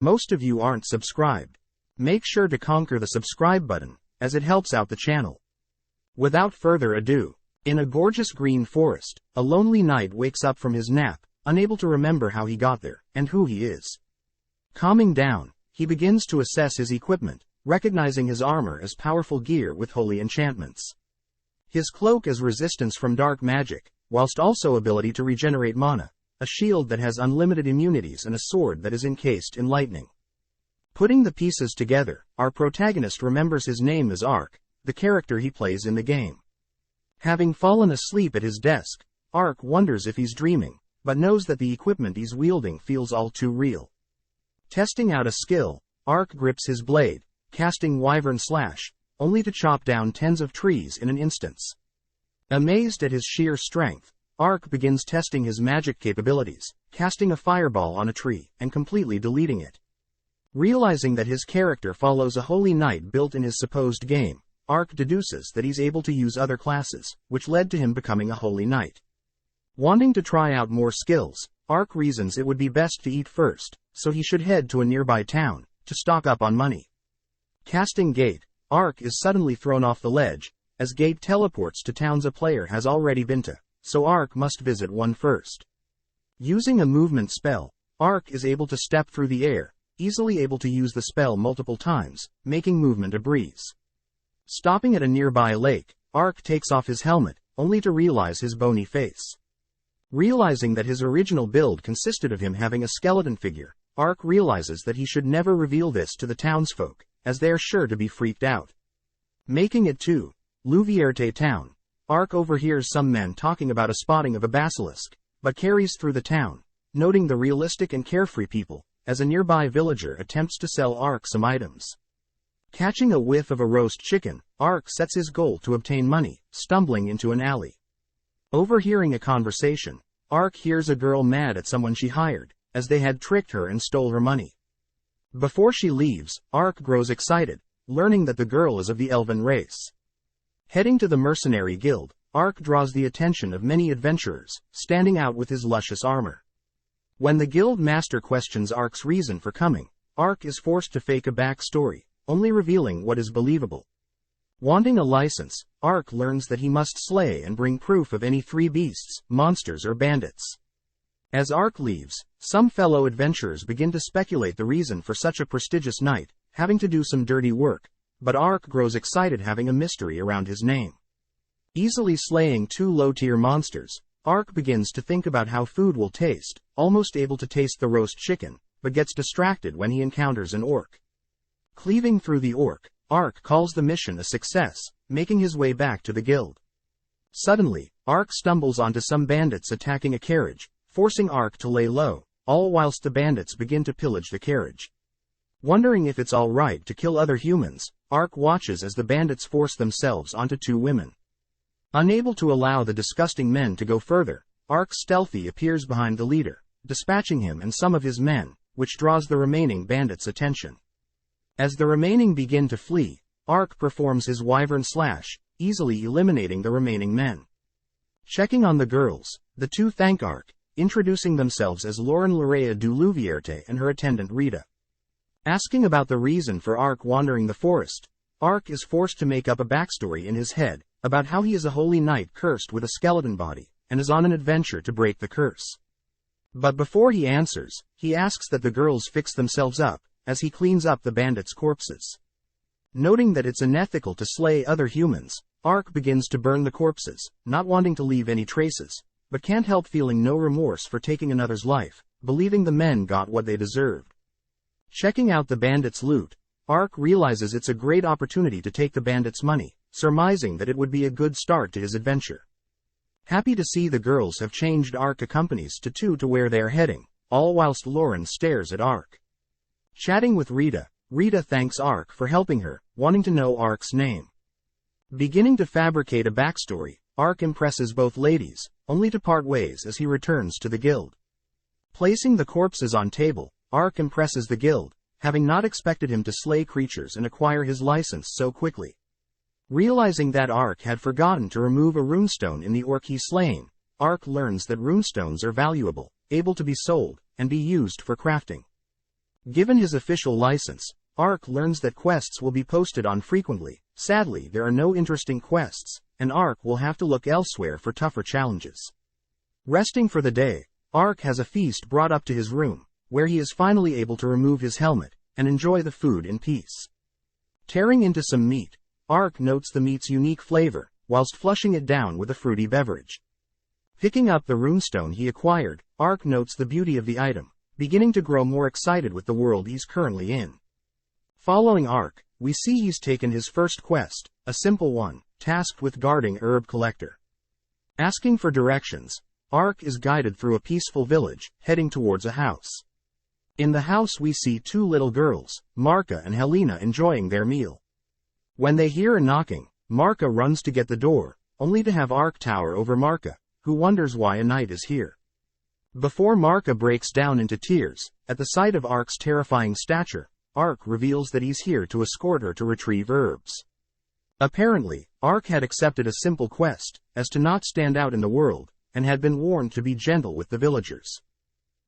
Most of you aren't subscribed. Make sure to conquer the subscribe button, as it helps out the channel. Without further ado, in a gorgeous green forest, a lonely knight wakes up from his nap, unable to remember how he got there, and who he is. Calming down, he begins to assess his equipment, recognizing his armor as powerful gear with holy enchantments. His cloak as resistance from dark magic, whilst also ability to regenerate mana, a shield that has unlimited immunities and a sword that is encased in lightning. Putting the pieces together, our protagonist remembers his name as Ark, the character he plays in the game. Having fallen asleep at his desk, Ark wonders if he's dreaming, but knows that the equipment he's wielding feels all too real. Testing out a skill, Ark grips his blade, casting Wyvern Slash, only to chop down tens of trees in an instance. Amazed at his sheer strength, Ark begins testing his magic capabilities, casting a fireball on a tree, and completely deleting it. Realizing that his character follows a holy knight built in his supposed game, Ark deduces that he's able to use other classes, which led to him becoming a holy knight. Wanting to try out more skills, Ark reasons it would be best to eat first, so he should head to a nearby town, to stock up on money. Casting Gate, Ark is suddenly thrown off the ledge, as Gate teleports to towns a player has already been to, so Ark must visit one first. Using a movement spell, Ark is able to step through the air, easily able to use the spell multiple times, making movement a breeze. Stopping at a nearby lake, Ark takes off his helmet, only to realize his bony face. Realizing that his original build consisted of him having a skeleton figure, Ark realizes that he should never reveal this to the townsfolk, as they are sure to be freaked out. Making it to Louvierte town, Ark overhears some men talking about a spotting of a basilisk, but carries through the town, noting the realistic and carefree people, as a nearby villager attempts to sell Ark some items. Catching a whiff of a roast chicken, Ark sets his goal to obtain money, stumbling into an alley. Overhearing a conversation, Ark hears a girl mad at someone she hired, as they had tricked her and stole her money. Before she leaves, Ark grows excited, learning that the girl is of the elven race. Heading to the mercenary guild, Ark draws the attention of many adventurers, standing out with his luscious armor. When the guild master questions Ark's reason for coming, Ark is forced to fake a backstory, only revealing what is believable. Wanting a license, Ark learns that he must slay and bring proof of any 3 beasts, monsters or bandits. As Ark leaves, some fellow adventurers begin to speculate the reason for such a prestigious knight, having to do some dirty work, but Ark grows excited having a mystery around his name. Easily slaying 2 low-tier monsters, Ark begins to think about how food will taste, almost able to taste the roast chicken, but gets distracted when he encounters an orc. Cleaving through the orc, Ark calls the mission a success, making his way back to the guild. Suddenly, Ark stumbles onto some bandits attacking a carriage, forcing Ark to lay low, all whilst the bandits begin to pillage the carriage. Wondering if it's alright to kill other humans, Ark watches as the bandits force themselves onto 2 women. Unable to allow the disgusting men to go further, Ark stealthy appears behind the leader, dispatching him and some of his men, which draws the remaining bandits' attention. As the remaining begin to flee, Ark performs his Wyvern Slash, easily eliminating the remaining men. Checking on the girls, the 2 thank Ark, introducing themselves as Lauren Larea du Louvierte and her attendant Rita. Asking about the reason for Ark wandering the forest, Ark is forced to make up a backstory in his head, about how he is a holy knight cursed with a skeleton body, and is on an adventure to break the curse. But before he answers, he asks that the girls fix themselves up, as he cleans up the bandits' corpses. Noting that it's unethical to slay other humans, Ark begins to burn the corpses, not wanting to leave any traces, but can't help feeling no remorse for taking another's life, believing the men got what they deserved. Checking out the bandits' loot, Ark realizes it's a great opportunity to take the bandits' money, surmising that it would be a good start to his adventure. Happy to see the girls have changed Ark accompanies to 2 to where they are heading, all whilst Lauren stares at Ark. Chatting with Rita, Rita thanks Ark for helping her, wanting to know Ark's name. Beginning to fabricate a backstory, Ark impresses both ladies, only to part ways as he returns to the guild. Placing the corpses on table, Ark impresses the guild, having not expected him to slay creatures and acquire his license so quickly. Realizing that Ark had forgotten to remove a runestone in the orc he slain, Ark learns that runestones are valuable, able to be sold, and be used for crafting. Given his official license, Ark learns that quests will be posted on frequently. Sadly, there are no interesting quests, and Ark will have to look elsewhere for tougher challenges. Resting for the day, Ark has a feast brought up to his room, where he is finally able to remove his helmet and enjoy the food in peace. Tearing into some meat, Ark notes the meat's unique flavor, whilst flushing it down with a fruity beverage. Picking up the runestone he acquired, Ark notes the beauty of the item, beginning to grow more excited with the world he's currently in. Following Ark, we see he's taken his first quest, a simple one, tasked with guarding Herb Collector. Asking for directions, Ark is guided through a peaceful village, heading towards a house. In the house we see two little girls, Marka and Helena, enjoying their meal. When they hear a knocking, Marka runs to get the door, only to have Ark tower over Marka, who wonders why a knight is here. Before Marka breaks down into tears, at the sight of Ark's terrifying stature, Ark reveals that he's here to escort her to retrieve herbs. Apparently, Ark had accepted a simple quest, as to not stand out in the world, and had been warned to be gentle with the villagers.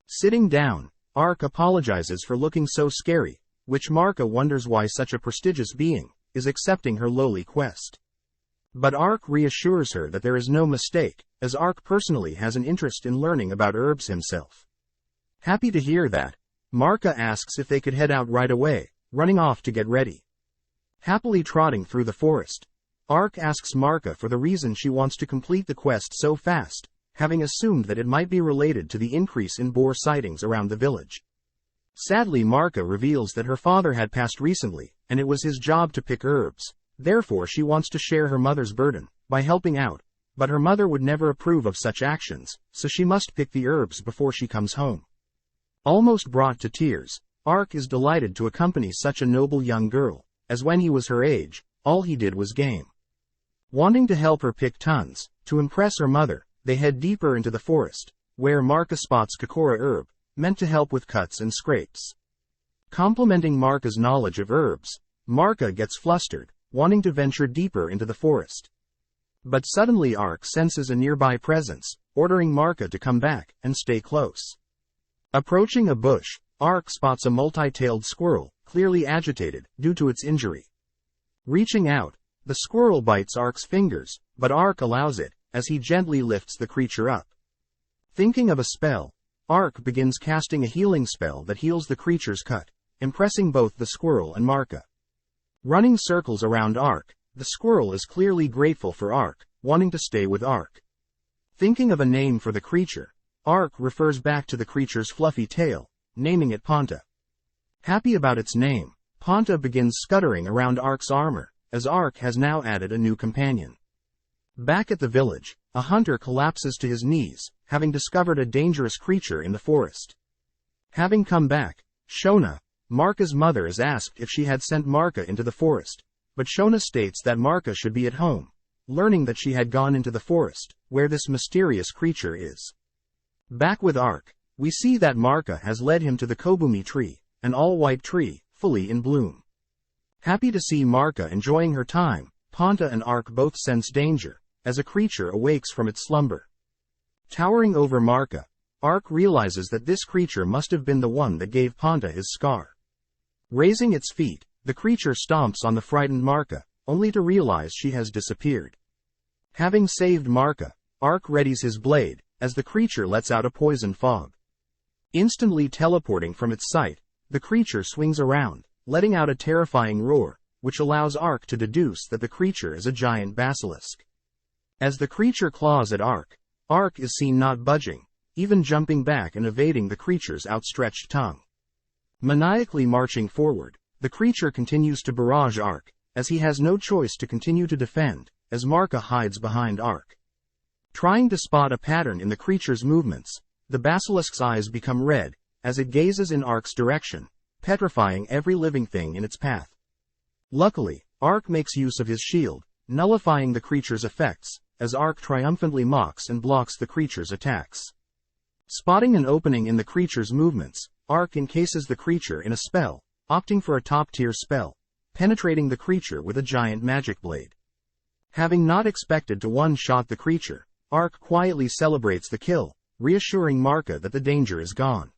Sitting down, Ark apologizes for looking so scary, which Marka wonders why such a prestigious being is accepting her lowly quest. But Ark reassures her that there is no mistake, as Ark personally has an interest in learning about herbs himself. Happy to hear that, Marka asks if they could head out right away, running off to get ready. Happily trotting through the forest, Ark asks Marka for the reason she wants to complete the quest so fast, having assumed that it might be related to the increase in boar sightings around the village. Sadly, Marka reveals that her father had passed recently, and it was his job to pick herbs. Therefore she wants to share her mother's burden by helping out, but her mother would never approve of such actions, so she must pick the herbs before she comes home. Almost brought to tears, Ark is delighted to accompany such a noble young girl, as when he was her age, all he did was game. Wanting to help her pick tons, to impress her mother, they head deeper into the forest, where Marka spots Kokora herb, meant to help with cuts and scrapes. Complimenting Marka's knowledge of herbs, Marka gets flustered, wanting to venture deeper into the forest. But suddenly Ark senses a nearby presence, ordering Marka to come back and stay close. Approaching a bush, Ark spots a multi-tailed squirrel, clearly agitated due to its injury. Reaching out, the squirrel bites Ark's fingers, but Ark allows it, as he gently lifts the creature up. Thinking of a spell, Ark begins casting a healing spell that heals the creature's cut, impressing both the squirrel and Marka. Running circles around Ark, the squirrel is clearly grateful for Ark, wanting to stay with Ark. Thinking of a name for the creature, Ark refers back to the creature's fluffy tail, naming it Ponta. Happy about its name, Ponta begins scuttering around Ark's armor, as Ark has now added a new companion. Back at the village, a hunter collapses to his knees, having discovered a dangerous creature in the forest. Having come back, Shona, Marka's mother, is asked if she had sent Marka into the forest, but Shona states that Marka should be at home, learning that she had gone into the forest, where this mysterious creature is. Back with Ark, we see that Marka has led him to the Kobumi tree, an all-white tree, fully in bloom. Happy to see Marka enjoying her time, Ponta and Ark both sense danger, as a creature awakes from its slumber. Towering over Marka, Ark realizes that this creature must have been the one that gave Ponta his scar. Raising its feet, the creature stomps on the frightened Marka, only to realize she has disappeared. Having saved Marka, Ark readies his blade, as the creature lets out a poison fog. Instantly teleporting from its sight, the creature swings around, letting out a terrifying roar, which allows Ark to deduce that the creature is a giant basilisk. As the creature claws at Ark, Ark is seen not budging, even jumping back and evading the creature's outstretched tongue. Maniacally marching forward, the creature continues to barrage Ark, as he has no choice to continue to defend, as Marka hides behind Ark. Trying to spot a pattern in the creature's movements, the basilisk's eyes become red, as it gazes in Ark's direction, petrifying every living thing in its path. Luckily, Ark makes use of his shield, nullifying the creature's effects, as Ark triumphantly mocks and blocks the creature's attacks. Spotting an opening in the creature's movements, Ark encases the creature in a spell, opting for a top-tier spell, penetrating the creature with a giant magic blade. Having not expected to one-shot the creature, Ark quietly celebrates the kill, reassuring Marka that the danger is gone.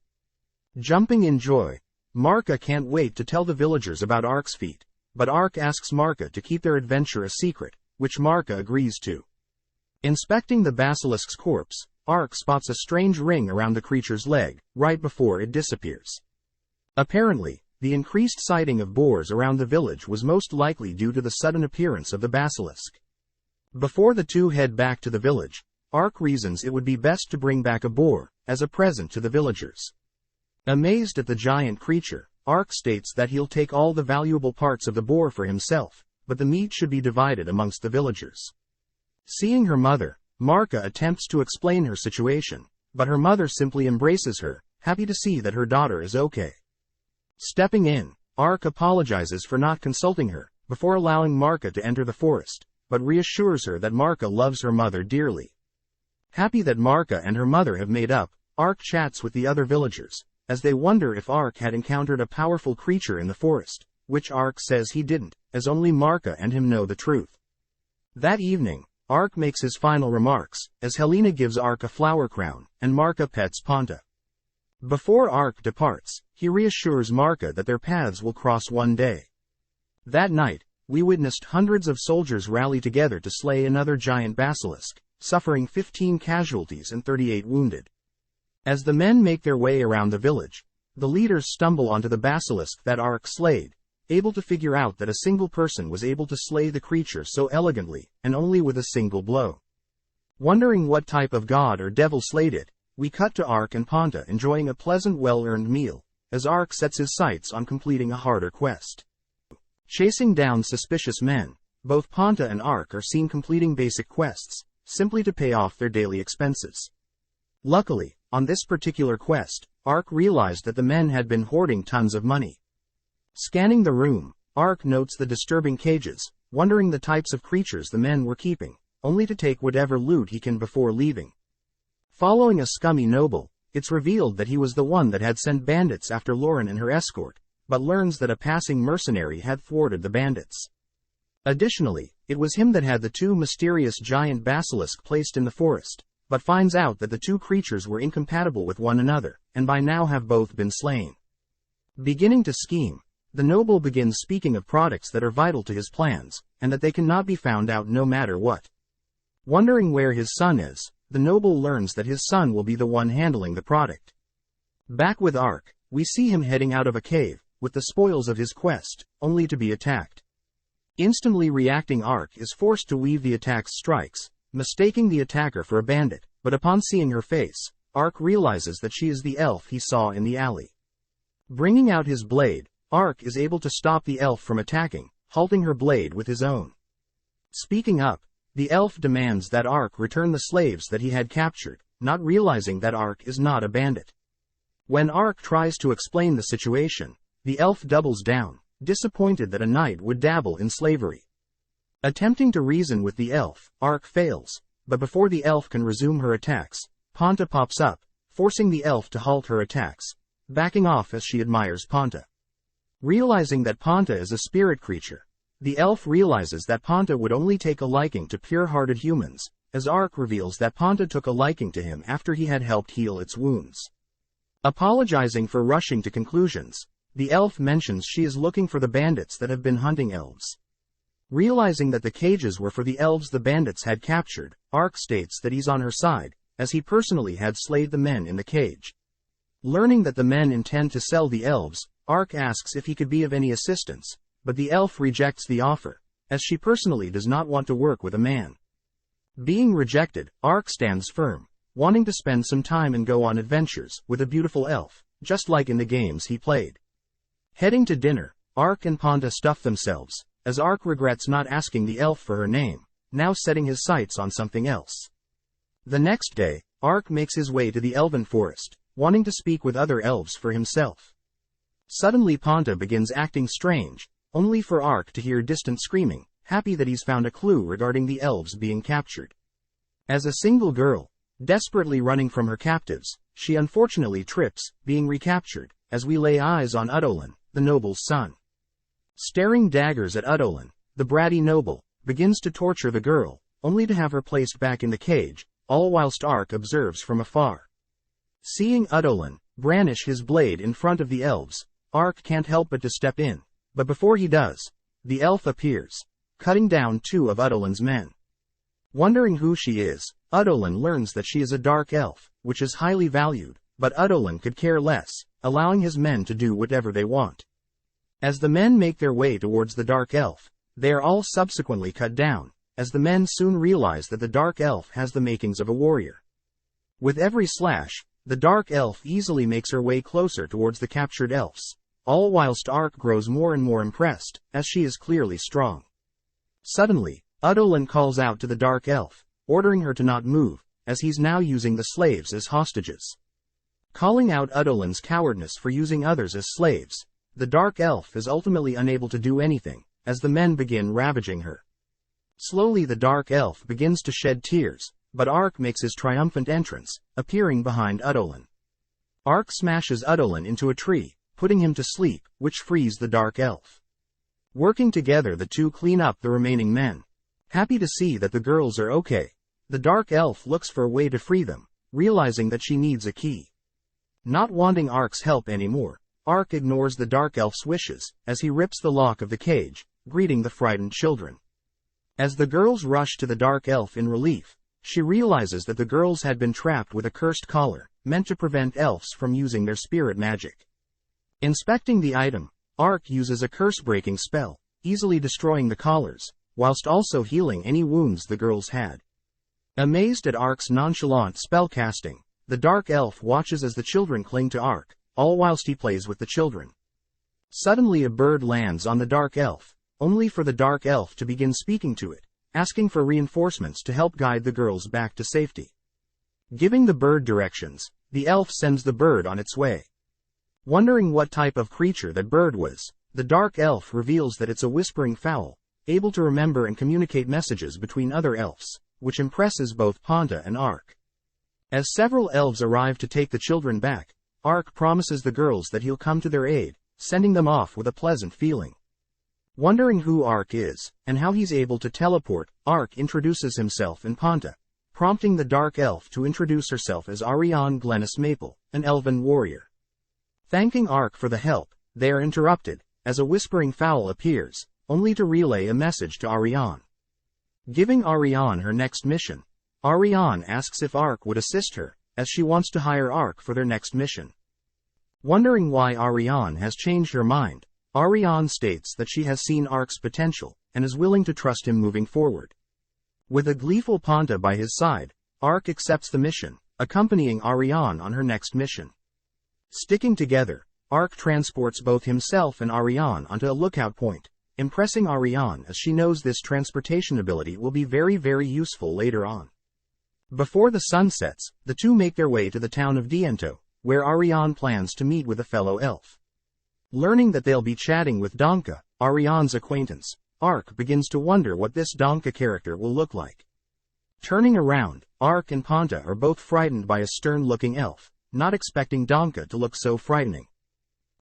Jumping in joy, Marka can't wait to tell the villagers about Ark's feat, but Ark asks Marka to keep their adventure a secret, which Marka agrees to. Inspecting the basilisk's corpse, Ark spots a strange ring around the creature's leg, right before it disappears. Apparently, the increased sighting of boars around the village was most likely due to the sudden appearance of the basilisk. Before the two head back to the village, Ark reasons it would be best to bring back a boar, as a present to the villagers. Amazed at the giant creature, Ark states that he'll take all the valuable parts of the boar for himself, but the meat should be divided amongst the villagers. Seeing her mother, Marka attempts to explain her situation, but her mother simply embraces her, happy to see that her daughter is okay. Stepping in, Ark apologizes for not consulting her, before allowing Marka to enter the forest, but reassures her that Marka loves her mother dearly. Happy that Marka and her mother have made up, Ark chats with the other villagers, as they wonder if Ark had encountered a powerful creature in the forest, which Ark says he didn't, as only Marka and him know the truth. That evening, Ark makes his final remarks, as Helena gives Ark a flower crown, and Marka pets Ponta. Before Ark departs, he reassures Marka that their paths will cross one day. That night, we witnessed hundreds of soldiers rally together to slay another giant basilisk, suffering 15 casualties and 38 wounded. As the men make their way around the village, the leaders stumble onto the basilisk that Ark slayed, able to figure out that a single person was able to slay the creature so elegantly, and only with a single blow. Wondering what type of god or devil slayed it, we cut to Ark and Ponta enjoying a pleasant well-earned meal, as Ark sets his sights on completing a harder quest. Chasing down suspicious men, both Ponta and Ark are seen completing basic quests, simply to pay off their daily expenses. Luckily, on this particular quest, Ark realized that the men had been hoarding tons of money. Scanning the room, Ark notes the disturbing cages, wondering the types of creatures the men were keeping, only to take whatever loot he can before leaving. Following a scummy noble, it's revealed that he was the one that had sent bandits after Lauren and her escort, but learns that a passing mercenary had thwarted the bandits. Additionally, it was him that had the two mysterious giant basilisks placed in the forest, but finds out that the two creatures were incompatible with one another, and by now have both been slain. Beginning to scheme, the noble begins speaking of products that are vital to his plans, and that they cannot be found out no matter what. Wondering where his son is, the noble learns that his son will be the one handling the product. Back with Ark, we see him heading out of a cave, with the spoils of his quest, only to be attacked. Instantly reacting, Ark is forced to weave the attack's strikes, mistaking the attacker for a bandit, but upon seeing her face, Ark realizes that she is the elf he saw in the alley. Bringing out his blade, Ark is able to stop the elf from attacking, halting her blade with his own. Speaking up, the elf demands that Ark return the slaves that he had captured, not realizing that Ark is not a bandit. When Ark tries to explain the situation, the elf doubles down, disappointed that a knight would dabble in slavery. Attempting to reason with the elf, Ark fails, but before the elf can resume her attacks, Ponta pops up, forcing the elf to halt her attacks, backing off as she admires Ponta. Realizing that Ponta is a spirit creature, the elf realizes that Ponta would only take a liking to pure-hearted humans, as Ark reveals that Ponta took a liking to him after he had helped heal its wounds. Apologizing for rushing to conclusions, the elf mentions she is looking for the bandits that have been hunting elves. Realizing that the cages were for the elves the bandits had captured, Ark states that he's on her side, as he personally had slayed the men in the cage. Learning that the men intend to sell the elves, Ark asks if he could be of any assistance, but the elf rejects the offer, as she personally does not want to work with a man. Being rejected, Ark stands firm, wanting to spend some time and go on adventures with a beautiful elf, just like in the games he played. Heading to dinner, Ark and Ponta stuff themselves, as Ark regrets not asking the elf for her name, now setting his sights on something else. The next day, Ark makes his way to the elven forest, wanting to speak with other elves for himself. Suddenly Ponta begins acting strange, only for Ark to hear distant screaming, happy that he's found a clue regarding the elves being captured. As a single girl, desperately running from her captives, she unfortunately trips, being recaptured, as we lay eyes on Udolin, the noble's son. Staring daggers at Udolin, the bratty noble begins to torture the girl, only to have her placed back in the cage, all whilst Ark observes from afar. Seeing Udolin brandish his blade in front of the elves, Ark can't help but to step in, but before he does, the elf appears, cutting down two of Udolin's men. Wondering who she is, Udolin learns that she is a dark elf, which is highly valued, but Udolin could care less, allowing his men to do whatever they want. As the men make their way towards the dark elf, they are all subsequently cut down, as the men soon realize that the dark elf has the makings of a warrior. With every slash, the dark elf easily makes her way closer towards the captured elves, all whilst Ark grows more and more impressed, as she is clearly strong. Suddenly, Udolin calls out to the dark elf, ordering her to not move, as he's now using the slaves as hostages. Calling out Udolin's cowardness for using others as slaves, the dark elf is ultimately unable to do anything, as the men begin ravaging her. Slowly the dark elf begins to shed tears, but Ark makes his triumphant entrance, appearing behind Udolin. Ark smashes Udolin into a tree, putting him to sleep, which frees the dark elf. Working together the two clean up the remaining men. Happy to see that the girls are okay, the dark elf looks for a way to free them, realizing that she needs a key. Not wanting Ark's help anymore, Ark ignores the dark elf's wishes, as he rips the lock of the cage, greeting the frightened children. As the girls rush to the dark elf in relief, she realizes that the girls had been trapped with a cursed collar, meant to prevent elves from using their spirit magic. Inspecting the item, Ark uses a curse-breaking spell, easily destroying the collars, whilst also healing any wounds the girls had. Amazed at Ark's nonchalant spellcasting, the dark elf watches as the children cling to Ark, all whilst he plays with the children. Suddenly a bird lands on the dark elf, only for the dark elf to begin speaking to it, asking for reinforcements to help guide the girls back to safety. Giving the bird directions, the elf sends the bird on its way. Wondering what type of creature that bird was, the dark elf reveals that it's a whispering fowl, able to remember and communicate messages between other elves, which impresses both Ponta and Ark. As several elves arrive to take the children back, Ark promises the girls that he'll come to their aid, sending them off with a pleasant feeling. Wondering who Ark is, and how he's able to teleport, Ark introduces himself and Ponta, prompting the dark elf to introduce herself as Ariane Glennis Maple, an elven warrior. Thanking Ark for the help, they are interrupted, as a whispering fowl appears, only to relay a message to Ariane. Giving Ariane her next mission, Ariane asks if Ark would assist her, as she wants to hire Ark for their next mission. Wondering why Ariane has changed her mind, Ariane states that she has seen Ark's potential, and is willing to trust him moving forward. With a gleeful Ponta by his side, Ark accepts the mission, accompanying Ariane on her next mission. Sticking together, Ark transports both himself and Ariane onto a lookout point, impressing Ariane as she knows this transportation ability will be very useful later on. Before the sun sets, the two make their way to the town of Diento, where Ariane plans to meet with a fellow elf. Learning that they'll be chatting with Donka, Ariane's acquaintance, Ark begins to wonder what this Donka character will look like. Turning around, Ark and Ponta are both frightened by a stern-looking elf, not expecting Donka to look so frightening.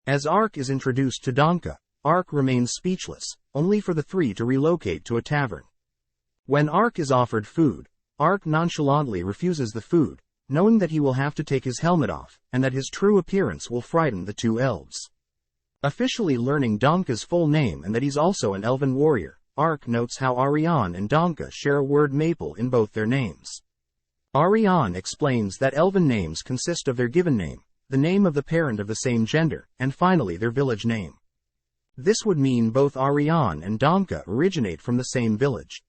As Ark is introduced to Donka, Ark remains speechless, only for the three to relocate to a tavern. When Ark is offered food, Ark nonchalantly refuses the food, knowing that he will have to take his helmet off, and that his true appearance will frighten the two elves. Officially learning Donka's full name and that he's also an elven warrior, Ark notes how Ariane and Donka share a word maple in both their names. Ariane explains that elven names consist of their given name, the name of the parent of the same gender, and finally their village name. This would mean both Ariane and Donka originate from the same village.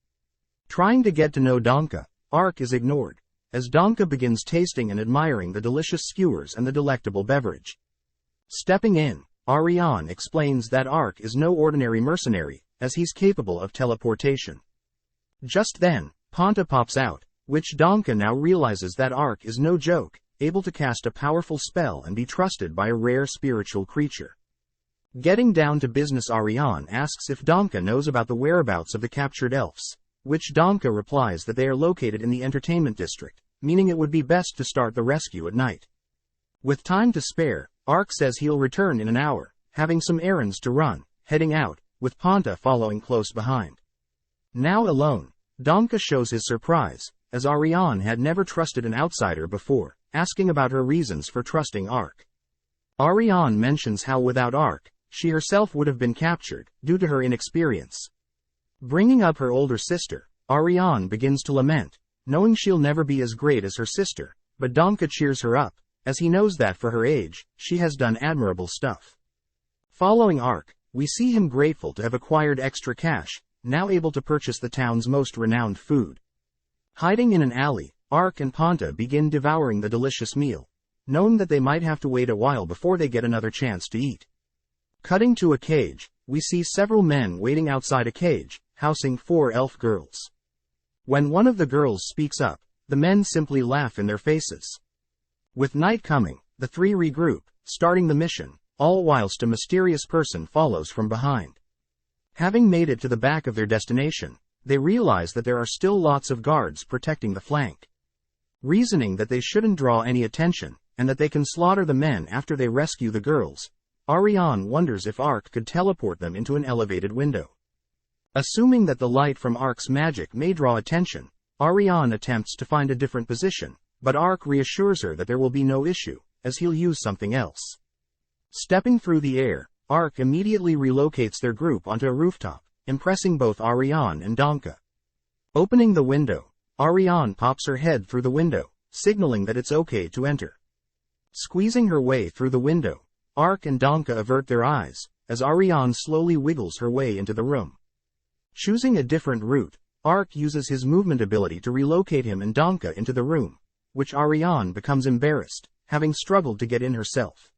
Trying to get to know Donka, Ark is ignored, as Donka begins tasting and admiring the delicious skewers and the delectable beverage. Stepping in, Ariane explains that Ark is no ordinary mercenary, as he's capable of teleportation. Just then, Ponta pops out, which Donka now realizes that Ark is no joke, able to cast a powerful spell and be trusted by a rare spiritual creature. Getting down to business, Ariane asks if Donka knows about the whereabouts of the captured elves, which Donka replies that they are located in the entertainment district, meaning it would be best to start the rescue at night. With time to spare, Ark says he'll return in an hour, having some errands to run, heading out, with Ponta following close behind. Now alone, Donka shows his surprise, as Ariane had never trusted an outsider before, asking about her reasons for trusting Ark. Ariane mentions how without Arc, she herself would have been captured, due to her inexperience. Bringing up her older sister, Ariane begins to lament, knowing she'll never be as great as her sister, but Donka cheers her up, as he knows that for her age, she has done admirable stuff. Following Arc, we see him grateful to have acquired extra cash, now able to purchase the town's most renowned food. Hiding in an alley, Arc and Ponta begin devouring the delicious meal, knowing that they might have to wait a while before they get another chance to eat. Cutting to a cage, we see several men waiting outside a cage, housing 4 elf girls. When one of the girls speaks up, the men simply laugh in their faces. With night coming, the 3 regroup, starting the mission, all whilst a mysterious person follows from behind. Having made it to the back of their destination, they realize that there are still lots of guards protecting the flank. Reasoning that they shouldn't draw any attention, and that they can slaughter the men after they rescue the girls, Ariane wonders if Arc could teleport them into an elevated window. Assuming that the light from Arc's magic may draw attention, Ariane attempts to find a different position, but Arc reassures her that there will be no issue, as he'll use something else. Stepping through the air, Arc immediately relocates their group onto a rooftop, impressing both Ariane and Donka. Opening the window, Ariane pops her head through the window, signaling that it's okay to enter. Squeezing her way through the window, Arc and Donka avert their eyes, as Ariane slowly wiggles her way into the room. Choosing a different route, Arc uses his movement ability to relocate him and Donka into the room, which Ariane becomes embarrassed, having struggled to get in herself.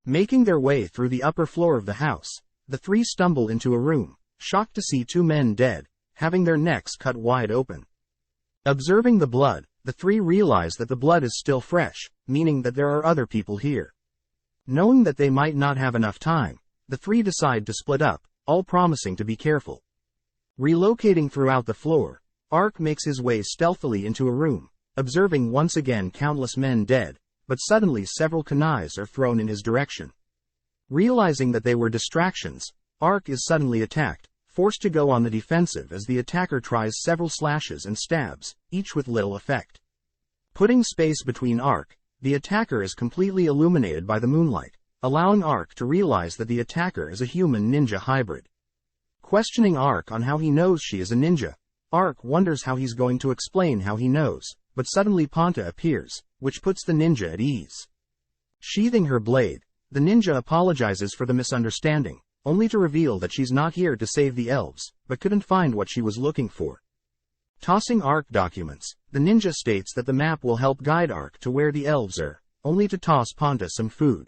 Making their way through the upper floor of the house, the 3 stumble into a room, shocked to see 2 men dead, having their necks cut wide open. Observing the blood, the 3 realize that the blood is still fresh, meaning that there are other people here. Knowing that they might not have enough time, the 3 decide to split up, all promising to be careful. Relocating throughout the floor, Arc makes his way stealthily into a room, observing once again countless men dead, but suddenly several kunais are thrown in his direction. Realizing that they were distractions, Arc is suddenly attacked, forced to go on the defensive as the attacker tries several slashes and stabs, each with little effect. Putting space between Arc, the attacker is completely illuminated by the moonlight, allowing Arc to realize that the attacker is a human ninja hybrid. Questioning Arc on how he knows she is a ninja, Arc wonders how he's going to explain how he knows, but suddenly Ponta appears, which puts the ninja at ease. Sheathing her blade, the ninja apologizes for the misunderstanding, only to reveal that she's not here to save the elves, but couldn't find what she was looking for. Tossing Arc documents, the ninja states that the map will help guide Arc to where the elves are, only to toss Ponta some food.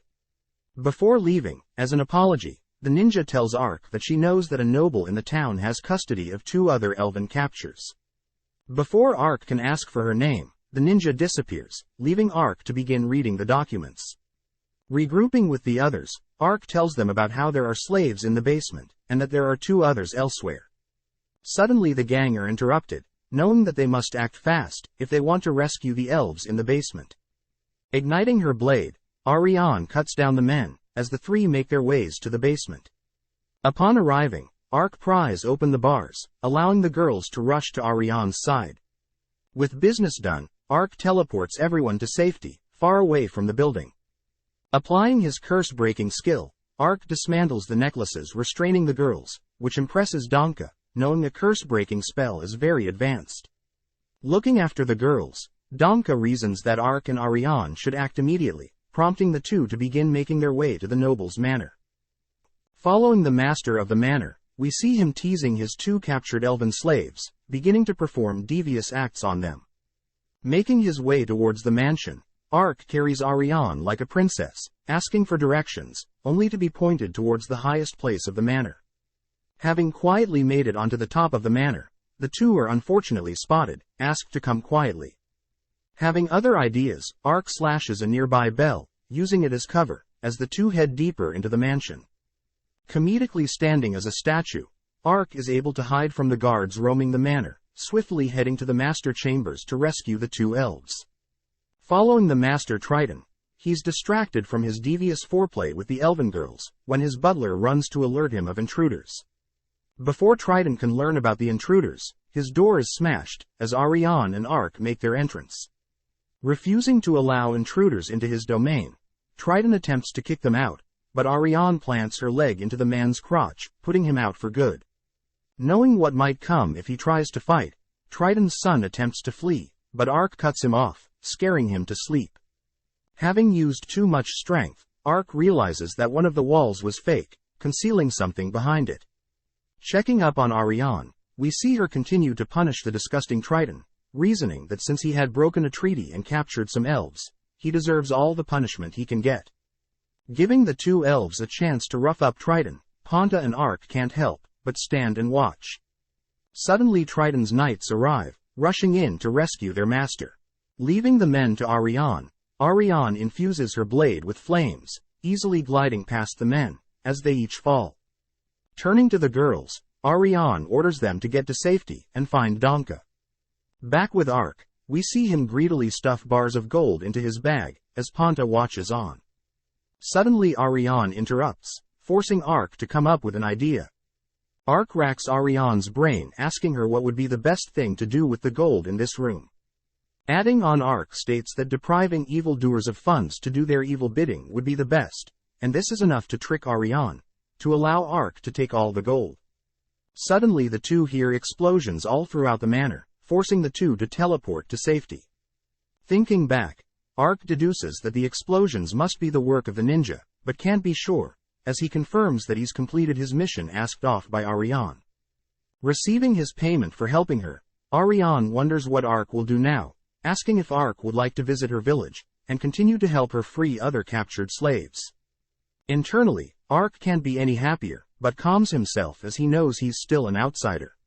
Before leaving, as an apology, the ninja tells Arc that she knows that a noble in the town has custody of 2 other elven captures. Before Arc can ask for her name, the ninja disappears, leaving Arc to begin reading the documents. Regrouping with the others, Arc tells them about how there are slaves in the basement, and that there are 2 others elsewhere. Suddenly the gang are interrupted, knowing that they must act fast if they want to rescue the elves in the basement. Igniting her blade, Ariane cuts down the men, as the 3 make their ways to the basement. Upon arriving, Arc pries open the bars, allowing the girls to rush to Ariane's side. With business done, Arc teleports everyone to safety, far away from the building. Applying his curse-breaking skill, Arc dismantles the necklaces restraining the girls, which impresses Donka, knowing a curse-breaking spell is very advanced. Looking after the girls, Donka reasons that Arc and Ariane should act immediately, prompting the 2 to begin making their way to the noble's manor. Following the master of the manor, we see him teasing his 2 captured elven slaves, beginning to perform devious acts on them. Making his way towards the mansion, Arc carries Ariane like a princess, asking for directions, only to be pointed towards the highest place of the manor. Having quietly made it onto the top of the manor, the 2 are unfortunately spotted, asked to come quietly. Having other ideas, Arc slashes a nearby bell, using it as cover, as the 2 head deeper into the mansion. Comedically standing as a statue, Arc is able to hide from the guards roaming the manor, swiftly heading to the master chambers to rescue the 2 elves. Following the master Triton, he's distracted from his devious foreplay with the elven girls, when his butler runs to alert him of intruders. Before Triton can learn about the intruders, his door is smashed, as Ariane and Arc make their entrance. Refusing to allow intruders into his domain, Triton attempts to kick them out, but Ariane plants her leg into the man's crotch, putting him out for good. Knowing what might come if he tries to fight, Triton's son attempts to flee, but Arc cuts him off, scaring him to sleep. Having used too much strength, Arc realizes that one of the walls was fake, concealing something behind it. Checking up on Ariane, we see her continue to punish the disgusting Triton, reasoning that since he had broken a treaty and captured some elves, he deserves all the punishment he can get. Giving the two elves a chance to rough up Triton, Ponta and Arc can't help but stand and watch. Suddenly Triton's knights arrive, rushing in to rescue their master. Leaving the men to Ariane, Ariane infuses her blade with flames, easily gliding past the men, as they each fall. Turning to the girls, Ariane orders them to get to safety and find Donka. Back with Arc, we see him greedily stuff bars of gold into his bag, as Ponta watches on. Suddenly Ariane interrupts, forcing Arc to come up with an idea. Arc racks Ariane's brain, asking her what would be the best thing to do with the gold in this room. Adding on, Arc states that depriving evildoers of funds to do their evil bidding would be the best, and this is enough to trick Ariane, to allow Arc to take all the gold. Suddenly the two hear explosions all throughout the manor, forcing the two to teleport to safety. Thinking back, Arc deduces that the explosions must be the work of the ninja, but can't be sure, as he confirms that he's completed his mission asked off by Ariane. Receiving his payment for helping her, Ariane wonders what Arc will do now, asking if Arc would like to visit her village, and continue to help her free other captured slaves. Internally, Arc can't be any happier, but calms himself as he knows he's still an outsider.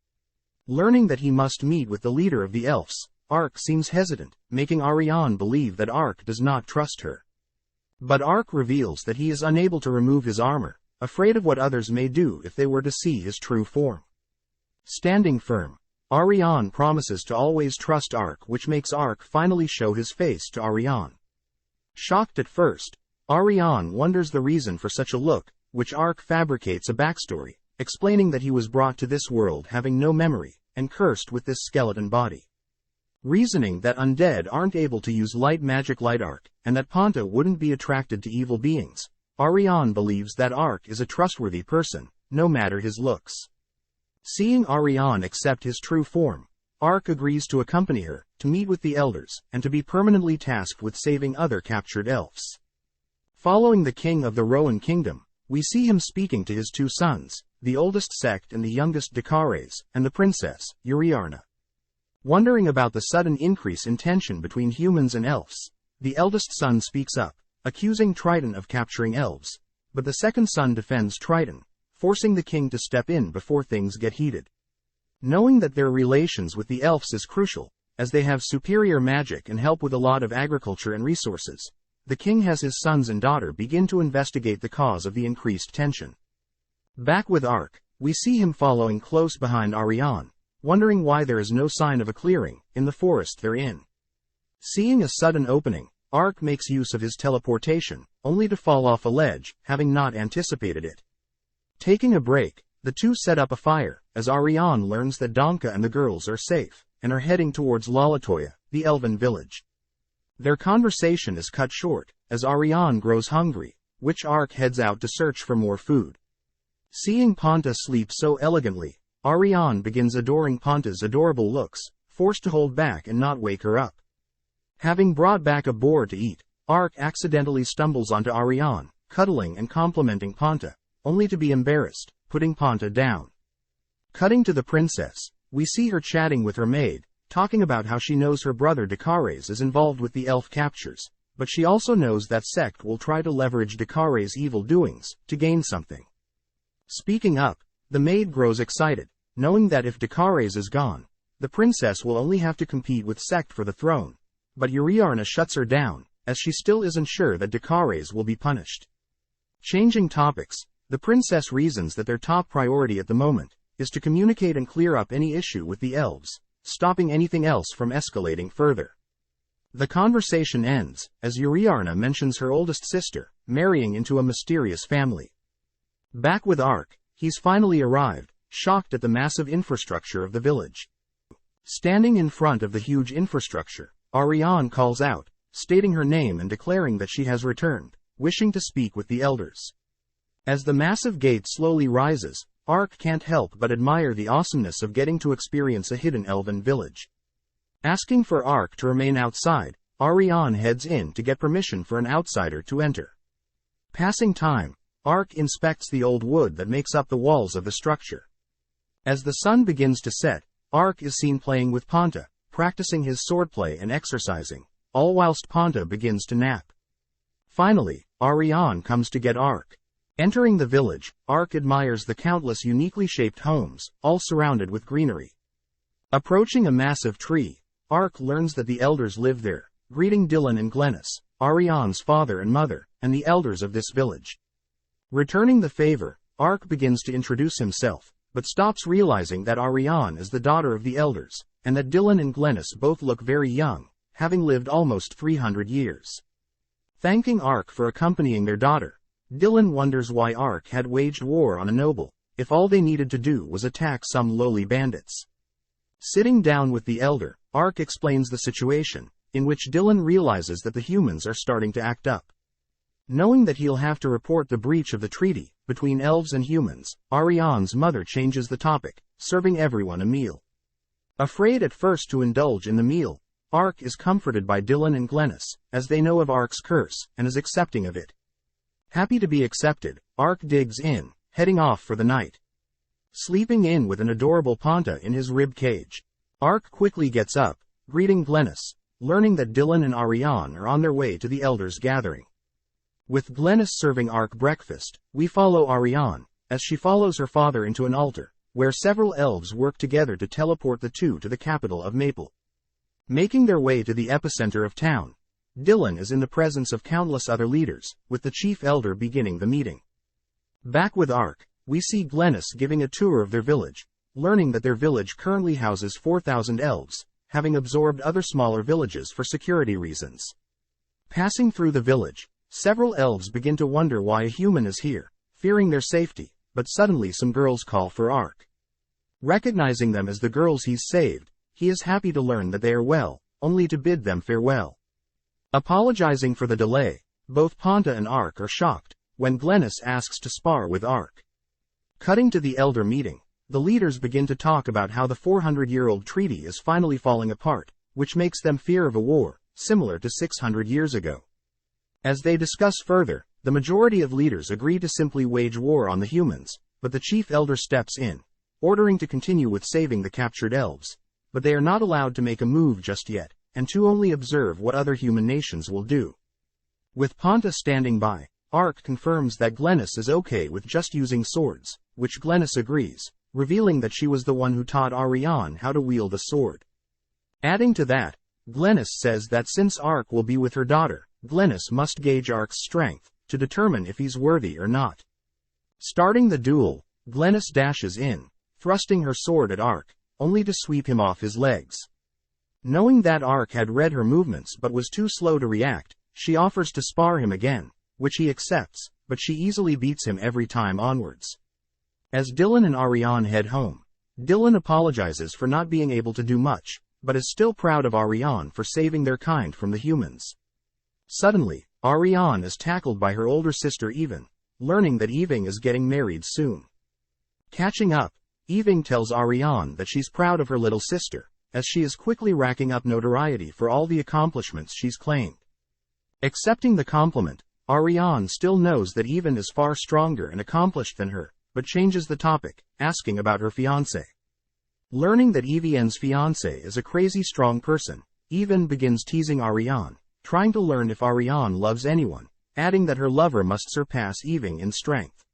Learning that he must meet with the leader of the elves, Arc seems hesitant, making Ariane believe that Arc does not trust her. But Arc reveals that he is unable to remove his armor, afraid of what others may do if they were to see his true form. Standing firm, Ariane promises to always trust Arc, which makes Arc finally show his face to Ariane. Shocked at first, Ariane wonders the reason for such a look, which Arc fabricates a backstory, explaining that he was brought to this world having no memory, and cursed with this skeleton body. Reasoning that undead aren't able to use light magic like Arc, and that Ponta wouldn't be attracted to evil beings, Ariane believes that Arc is a trustworthy person, no matter his looks. Seeing Ariane accept his true form, Arc agrees to accompany her, to meet with the elders, and to be permanently tasked with saving other captured elves. Following the king of the Rowan kingdom, we see him speaking to his two sons, the oldest Sect and the youngest Dekares, and the princess, Uriarna. Wondering about the sudden increase in tension between humans and elves, the eldest son speaks up, accusing Triton of capturing elves, but the second son defends Triton, forcing the king to step in before things get heated. Knowing that their relations with the elves is crucial, as they have superior magic and help with a lot of agriculture and resources, the king has his sons and daughter begin to investigate the cause of the increased tension. Back with Arc, we see him following close behind Ariane, wondering why there is no sign of a clearing in the forest they're in. Seeing a sudden opening, Arc makes use of his teleportation, only to fall off a ledge, having not anticipated it. Taking a break, the two set up a fire, as Ariane learns that Donka and the girls are safe, and are heading towards Lalatoya, the elven village. Their conversation is cut short, as Ariane grows hungry, which Arc heads out to search for more food. Seeing Ponta sleep so elegantly, Ariane begins adoring Ponta's adorable looks, forced to hold back and not wake her up. Having brought back a boar to eat, Arc accidentally stumbles onto Ariane, cuddling and complimenting Ponta, only to be embarrassed, putting Ponta down. Cutting to the princess, we see her chatting with her maid, talking about how she knows her brother Dekares is involved with the elf captures, but she also knows that Sect will try to leverage Dekares' evil doings, to gain something. Speaking up, the maid grows excited, knowing that if Dekares is gone, the princess will only have to compete with Sect for the throne, but Uriarna shuts her down, as she still isn't sure that Dekares will be punished. Changing topics, the princess reasons that their top priority at the moment is to communicate and clear up any issue with the elves, stopping anything else from escalating further. The conversation ends, as Uriarna mentions her oldest sister, marrying into a mysterious family. Back with Arc, he's finally arrived, shocked at the massive infrastructure of the village. Standing in front of the huge infrastructure, Ariane calls out, stating her name and declaring that she has returned, wishing to speak with the elders. As the massive gate slowly rises, Ark can't help but admire the awesomeness of getting to experience a hidden elven village. Asking for Ark to remain outside, Ariane heads in to get permission for an outsider to enter. Passing time, Ark inspects the old wood that makes up the walls of the structure. As the sun begins to set, Ark is seen playing with Ponta, practicing his swordplay and exercising, all whilst Ponta begins to nap. Finally, Ariane comes to get Ark. Entering the village, Ark admires the countless uniquely shaped homes, all surrounded with greenery. Approaching a massive tree, Ark learns that the elders live there, greeting Dylan and Glennis, Ariane's father and mother, and the elders of this village. Returning the favor, Ark begins to introduce himself, but stops realizing that Ariane is the daughter of the elders, and that Dylan and Glennis both look very young, having lived almost 300 years. Thanking Ark for accompanying their daughter, Dylan wonders why Ark had waged war on a noble, if all they needed to do was attack some lowly bandits. Sitting down with the elder, Ark explains the situation, in which Dylan realizes that the humans are starting to act up. Knowing that he'll have to report the breach of the treaty between elves and humans, Ariane's mother changes the topic, serving everyone a meal. Afraid at first to indulge in the meal, Ark is comforted by Dylan and Glennis, as they know of Ark's curse, and is accepting of it. Happy to be accepted, Ark digs in, heading off for the night. Sleeping in with an adorable Ponta in his rib cage, Ark quickly gets up, greeting Glennis, learning that Dylan and Ariane are on their way to the elders' gathering. With Glennis serving Ark breakfast, we follow Ariane, as she follows her father into an altar, where several elves work together to teleport the two to the capital of Maple. Making their way to the epicenter of town, Dylan is in the presence of countless other leaders, with the chief elder beginning the meeting. Back with Ark, we see Glennis giving a tour of their village, learning that their village currently houses 4,000 elves, having absorbed other smaller villages for security reasons. Passing through the village, several elves begin to wonder why a human is here, fearing their safety, but suddenly some girls call for Ark. Recognizing them as the girls he's saved, he is happy to learn that they are well, only to bid them farewell. Apologizing for the delay, both Ponta and Ark are shocked, when Glennis asks to spar with Ark. Cutting to the elder meeting, the leaders begin to talk about how the 400-year-old treaty is finally falling apart, which makes them fear of a war, similar to 600 years ago. As they discuss further, the majority of leaders agree to simply wage war on the humans, but the chief elder steps in, ordering to continue with saving the captured elves, but they are not allowed to make a move just yet, and to only observe what other human nations will do. With Ponta standing by, Ark confirms that Glennis is okay with just using swords, which Glennis agrees, revealing that she was the one who taught Ariane how to wield a sword. Adding to that, Glennis says that since Ark will be with her daughter, Glennis must gauge Ark's strength, to determine if he's worthy or not. Starting the duel, Glennis dashes in, thrusting her sword at Ark, only to sweep him off his legs. Knowing that Ark had read her movements but was too slow to react, she offers to spar him again, which he accepts, but she easily beats him every time onwards. As Dylan and Ariane head home, Dylan apologizes for not being able to do much, but is still proud of Ariane for saving their kind from the humans. Suddenly, Ariane is tackled by her older sister Evin, learning that Eving is getting married soon. Catching up, Eving tells Ariane that she's proud of her little sister, as she is quickly racking up notoriety for all the accomplishments she's claimed. Accepting the compliment, Ariane still knows that Evin is far stronger and accomplished than her, but changes the topic, asking about her fiancé. Learning that Evian's fiancé is a crazy strong person, Evin begins teasing Ariane, trying to learn if Ariane loves anyone, adding that her lover must surpass Eving in strength.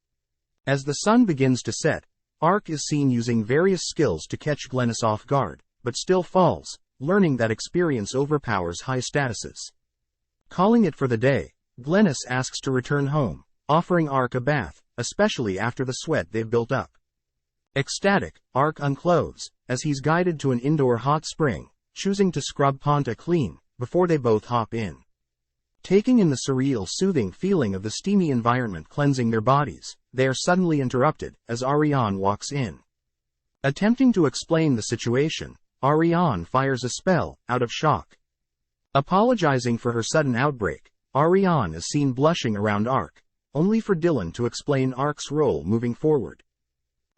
As the sun begins to set, Ark is seen using various skills to catch Glennis off guard, but still falls, learning that experience overpowers high statuses. Calling it for the day, Glennis asks to return home, offering Ark a bath, especially after the sweat they've built up. Ecstatic, Ark unclothes, as he's guided to an indoor hot spring, choosing to scrub Ponta clean, before they both hop in. Taking in the surreal soothing feeling of the steamy environment cleansing their bodies, they are suddenly interrupted, as Ariane walks in. Attempting to explain the situation, Ariane fires a spell, out of shock. Apologizing for her sudden outbreak, Ariane is seen blushing around Arc, only for Dylan to explain Arc's role moving forward.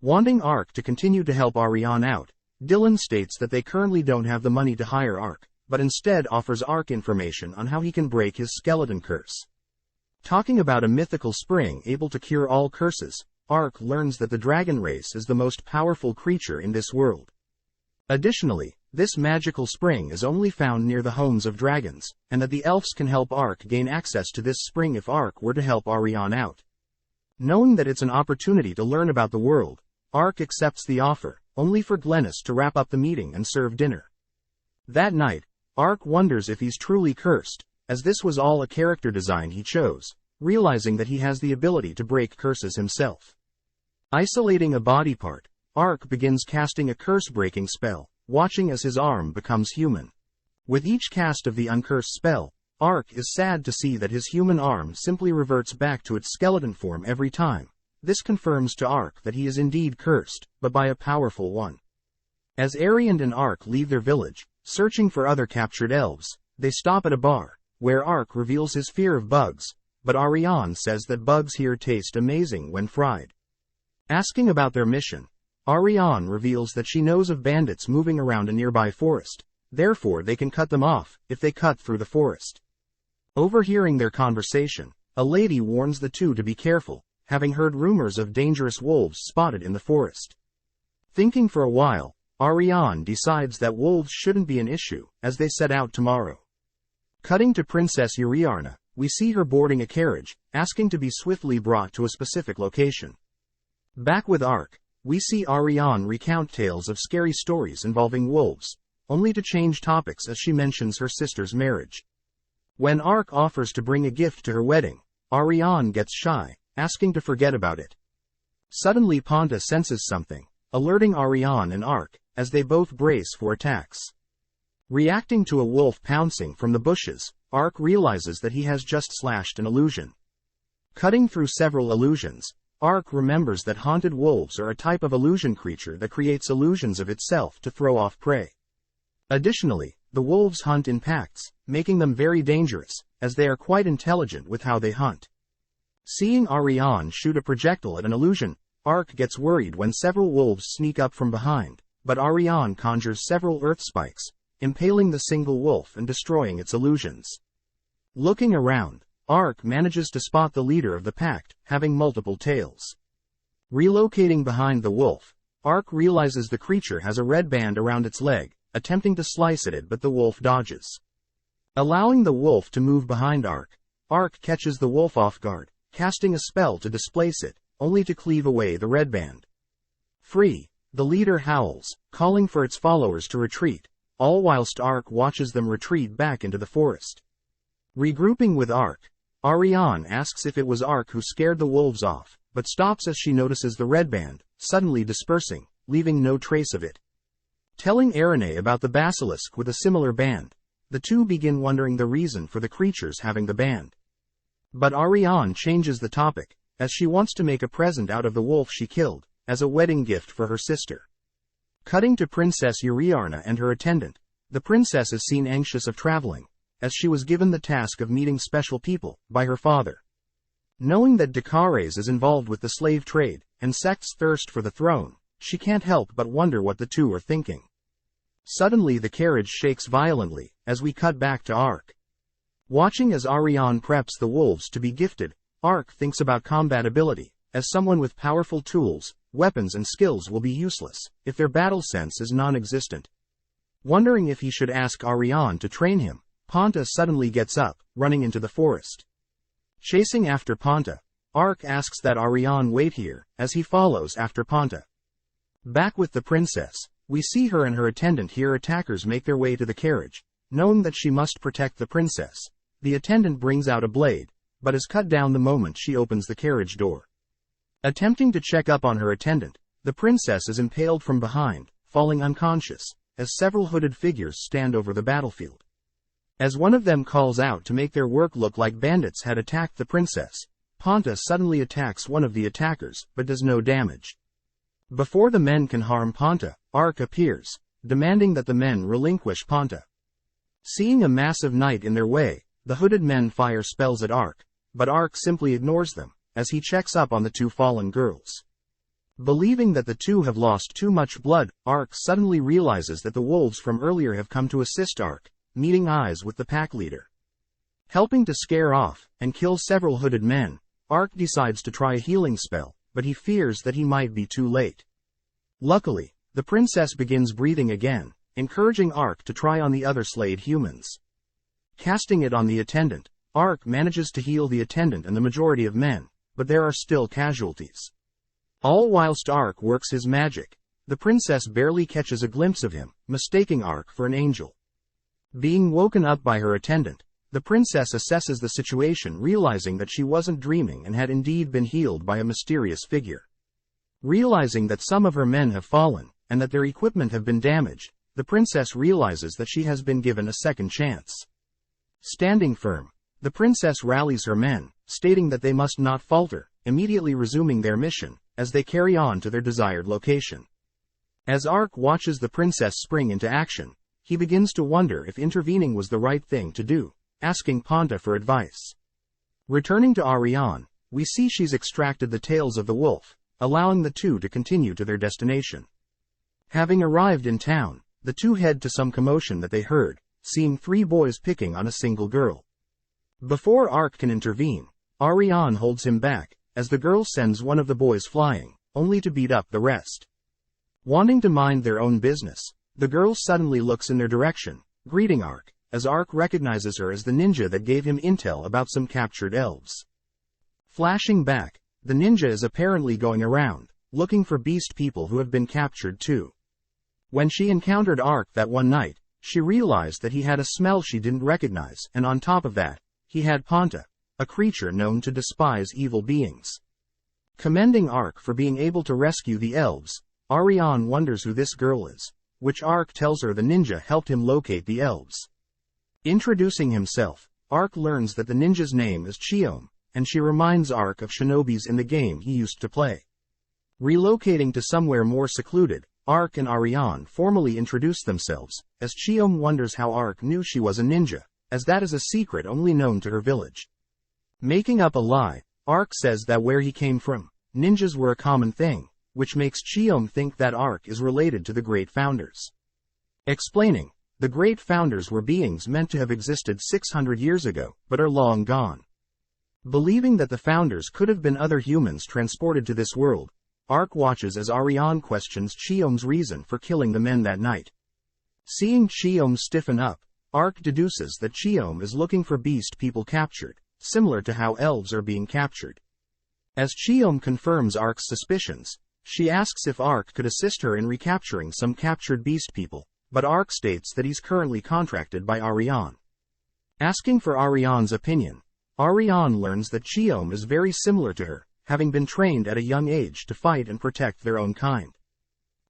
Wanting Arc to continue to help Ariane out, Dylan states that they currently don't have the money to hire Arc, but instead offers Arc information on how he can break his skeleton curse. Talking about a mythical spring able to cure all curses, Arc learns that the dragon race is the most powerful creature in this world. Additionally, this magical spring is only found near the homes of dragons, and that the elves can help Arc gain access to this spring if Arc were to help Ariane out. Knowing that it's an opportunity to learn about the world, Arc accepts the offer, only for Glennis to wrap up the meeting and serve dinner. That night, Arc wonders if he's truly cursed, as this was all a character design he chose, realizing that he has the ability to break curses himself. Isolating a body part, Arc begins casting a curse-breaking spell, watching as his arm becomes human. With each cast of the uncursed spell, Arc is sad to see that his human arm simply reverts back to its skeleton form every time. This confirms to Arc that he is indeed cursed, but by a powerful one. As Ariane and Arc leave their village, searching for other captured elves, they stop at a bar, where Arc reveals his fear of bugs, but Ariane says that bugs here taste amazing when fried. Asking about their mission, Ariane reveals that she knows of bandits moving around a nearby forest, therefore they can cut them off if they cut through the forest. Overhearing their conversation, a lady warns the two to be careful, having heard rumors of dangerous wolves spotted in the forest. Thinking for a while, Ariane decides that wolves shouldn't be an issue, as they set out tomorrow. Cutting to Princess Uriarna, we see her boarding a carriage, asking to be swiftly brought to a specific location. Back with Arc, we see Ariane recount tales of scary stories involving wolves, only to change topics as she mentions her sister's marriage. When Arc offers to bring a gift to her wedding, Ariane gets shy, asking to forget about it. Suddenly Ponta senses something, alerting Ariane and Arc, as they both brace for attacks. Reacting to a wolf pouncing from the bushes, Arc realizes that he has just slashed an illusion. Cutting through several illusions, Arc remembers that haunted wolves are a type of illusion creature that creates illusions of itself to throw off prey. Additionally, the wolves hunt in packs, making them very dangerous, as they are quite intelligent with how they hunt. Seeing Ariane shoot a projectile at an illusion, Arc gets worried when several wolves sneak up from behind, but Ariane conjures several earth spikes, impaling the single wolf and destroying its illusions. Looking around, Arc manages to spot the leader of the pack, having multiple tails. Relocating behind the wolf, Arc realizes the creature has a red band around its leg, attempting to slice at it but the wolf dodges. Allowing the wolf to move behind Arc, Arc catches the wolf off guard, casting a spell to displace it, only to cleave away the red band. Free, the leader howls, calling for its followers to retreat, all whilst Arc watches them retreat back into the forest. Regrouping with Arc, Ariane asks if it was Arc who scared the wolves off, but stops as she notices the red band, suddenly dispersing, leaving no trace of it. Telling Erine about the basilisk with a similar band, the two begin wondering the reason for the creatures having the band. But Ariane changes the topic, as she wants to make a present out of the wolf she killed, as a wedding gift for her sister. Cutting to Princess Uriarna and her attendant, the princess is seen anxious of traveling, as she was given the task of meeting special people, by her father. Knowing that Dekares is involved with the slave trade, and sects thirst for the throne, she can't help but wonder what the two are thinking. Suddenly the carriage shakes violently, as we cut back to Arc. Watching as Ariane preps the wolves to be gifted, Arc thinks about combat ability, as someone with powerful tools, weapons and skills will be useless, if their battle sense is non-existent. Wondering if he should ask Ariane to train him, Ponta suddenly gets up, running into the forest. Chasing after Ponta, Arc asks that Ariane wait here, as he follows after Ponta. Back with the princess, we see her and her attendant hear attackers make their way to the carriage. Knowing that she must protect the princess, the attendant brings out a blade, but is cut down the moment she opens the carriage door. Attempting to check up on her attendant, the princess is impaled from behind, falling unconscious, as several hooded figures stand over the battlefield. As one of them calls out to make their work look like bandits had attacked the princess, Ponta suddenly attacks one of the attackers, but does no damage. Before the men can harm Ponta, Arc appears, demanding that the men relinquish Ponta. Seeing a massive knight in their way, the hooded men fire spells at Ark, but Ark simply ignores them, as he checks up on the two fallen girls. Believing that the two have lost too much blood, Ark suddenly realizes that the wolves from earlier have come to assist Ark, meeting eyes with the pack leader. Helping to scare off and kill several hooded men, Ark decides to try a healing spell, but he fears that he might be too late. Luckily, the princess begins breathing again, encouraging Ark to try on the other slayed humans. Casting it on the attendant, Ark manages to heal the attendant and the majority of men, but there are still casualties. All whilst Ark works his magic, the princess barely catches a glimpse of him, mistaking Ark for an angel. Being woken up by her attendant, the princess assesses the situation, realizing that she wasn't dreaming and had indeed been healed by a mysterious figure. Realizing that some of her men have fallen, and that their equipment have been damaged, the princess realizes that she has been given a second chance. Standing firm, the princess rallies her men, stating that they must not falter, immediately resuming their mission, as they carry on to their desired location. As Ark watches the princess spring into action, he begins to wonder if intervening was the right thing to do, asking Ponta for advice. Returning to Ariane, we see she's extracted the tails of the wolf, allowing the two to continue to their destination. Having arrived in town, the two head to some commotion that they heard, seeing three boys picking on a single girl. Before Ark can intervene, Ariane holds him back, as the girl sends one of the boys flying, only to beat up the rest. Wanting to mind their own business, the girl suddenly looks in their direction, greeting Ark, as Ark recognizes her as the ninja that gave him intel about some captured elves. Flashing back, the ninja is apparently going around, looking for beast people who have been captured too. When she encountered Ark that one night, she realized that he had a smell she didn't recognize, and on top of that, he had Ponta, a creature known to despise evil beings. Commending Ark for being able to rescue the elves, Ariane wonders who this girl is, which Ark tells her the ninja helped him locate the elves. Introducing himself, Ark learns that the ninja's name is Chiome, and she reminds Ark of shinobis in the game he used to play. Relocating to somewhere more secluded, Ark and Ariane formally introduce themselves, as Chiome wonders how Ark knew she was a ninja, as that is a secret only known to her village. Making up a lie, Ark says that where he came from, ninjas were a common thing, which makes Chiome think that Ark is related to the Great Founders. Explaining, the Great Founders were beings meant to have existed 600 years ago, but are long gone. Believing that the Founders could have been other humans transported to this world, Ark watches as Ariane questions Chiome's reason for killing the men that night. Seeing Chiome stiffen up, Ark deduces that Chiome is looking for beast people captured, similar to how elves are being captured. As Chiome confirms Ark's suspicions, she asks if Ark could assist her in recapturing some captured beast people, but Ark states that he's currently contracted by Ariane. Asking for Ariane's opinion, Ariane learns that Chiome is very similar to her, having been trained at a young age to fight and protect their own kind.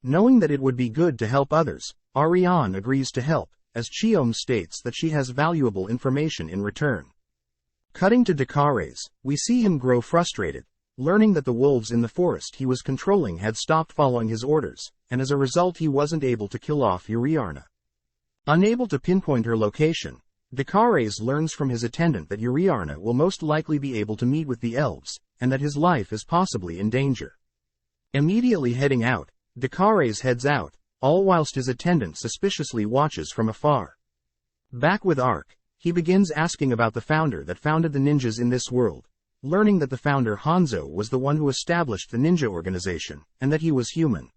Knowing that it would be good to help others, Ariane agrees to help, as Chiome states that she has valuable information in return. Cutting to Dekares, we see him grow frustrated, learning that the wolves in the forest he was controlling had stopped following his orders, and as a result he wasn't able to kill off Uriarna. Unable to pinpoint her location, Dekares learns from his attendant that Uriarna will most likely be able to meet with the elves, and that his life is possibly in danger. Immediately heading out, Dekares heads out, all whilst his attendant suspiciously watches from afar. Back with Ark, he begins asking about the founder that founded the ninjas in this world, learning that the founder Hanzo was the one who established the ninja organization, and that he was human.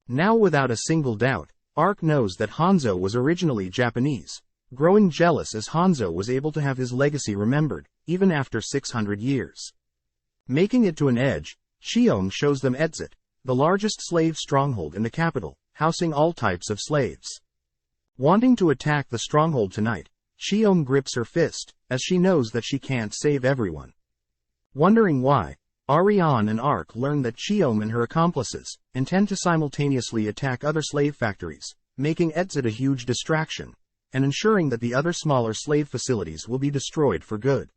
Now without a single doubt, Ark knows that Hanzo was originally Japanese, growing jealous as Hanzo was able to have his legacy remembered, even after 600 years. Making it to an edge, Chiome shows them Etzit, the largest slave stronghold in the capital, housing all types of slaves. Wanting to attack the stronghold tonight, Chiome grips her fist, as she knows that she can't save everyone. Wondering why, Ariane and Ark learn that Chiome and her accomplices intend to simultaneously attack other slave factories, making Etzit a huge distraction, and ensuring that the other smaller slave facilities will be destroyed for good.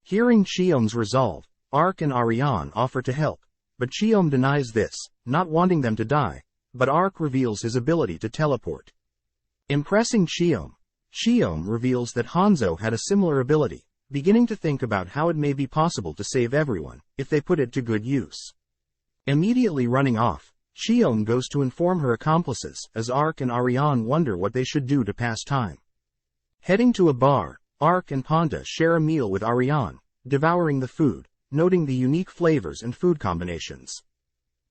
Hearing Chiome's resolve, Ark and Ariane offer to help, but Chiome denies this, not wanting them to die, but Ark reveals his ability to teleport. Impressing Chiome, Shiome reveals that Hanzo had a similar ability, beginning to think about how it may be possible to save everyone, if they put it to good use. Immediately running off, Shiome goes to inform her accomplices, as Arc and Ariane wonder what they should do to pass time. Heading to a bar, Arc and Ponta share a meal with Ariane, devouring the food, noting the unique flavors and food combinations.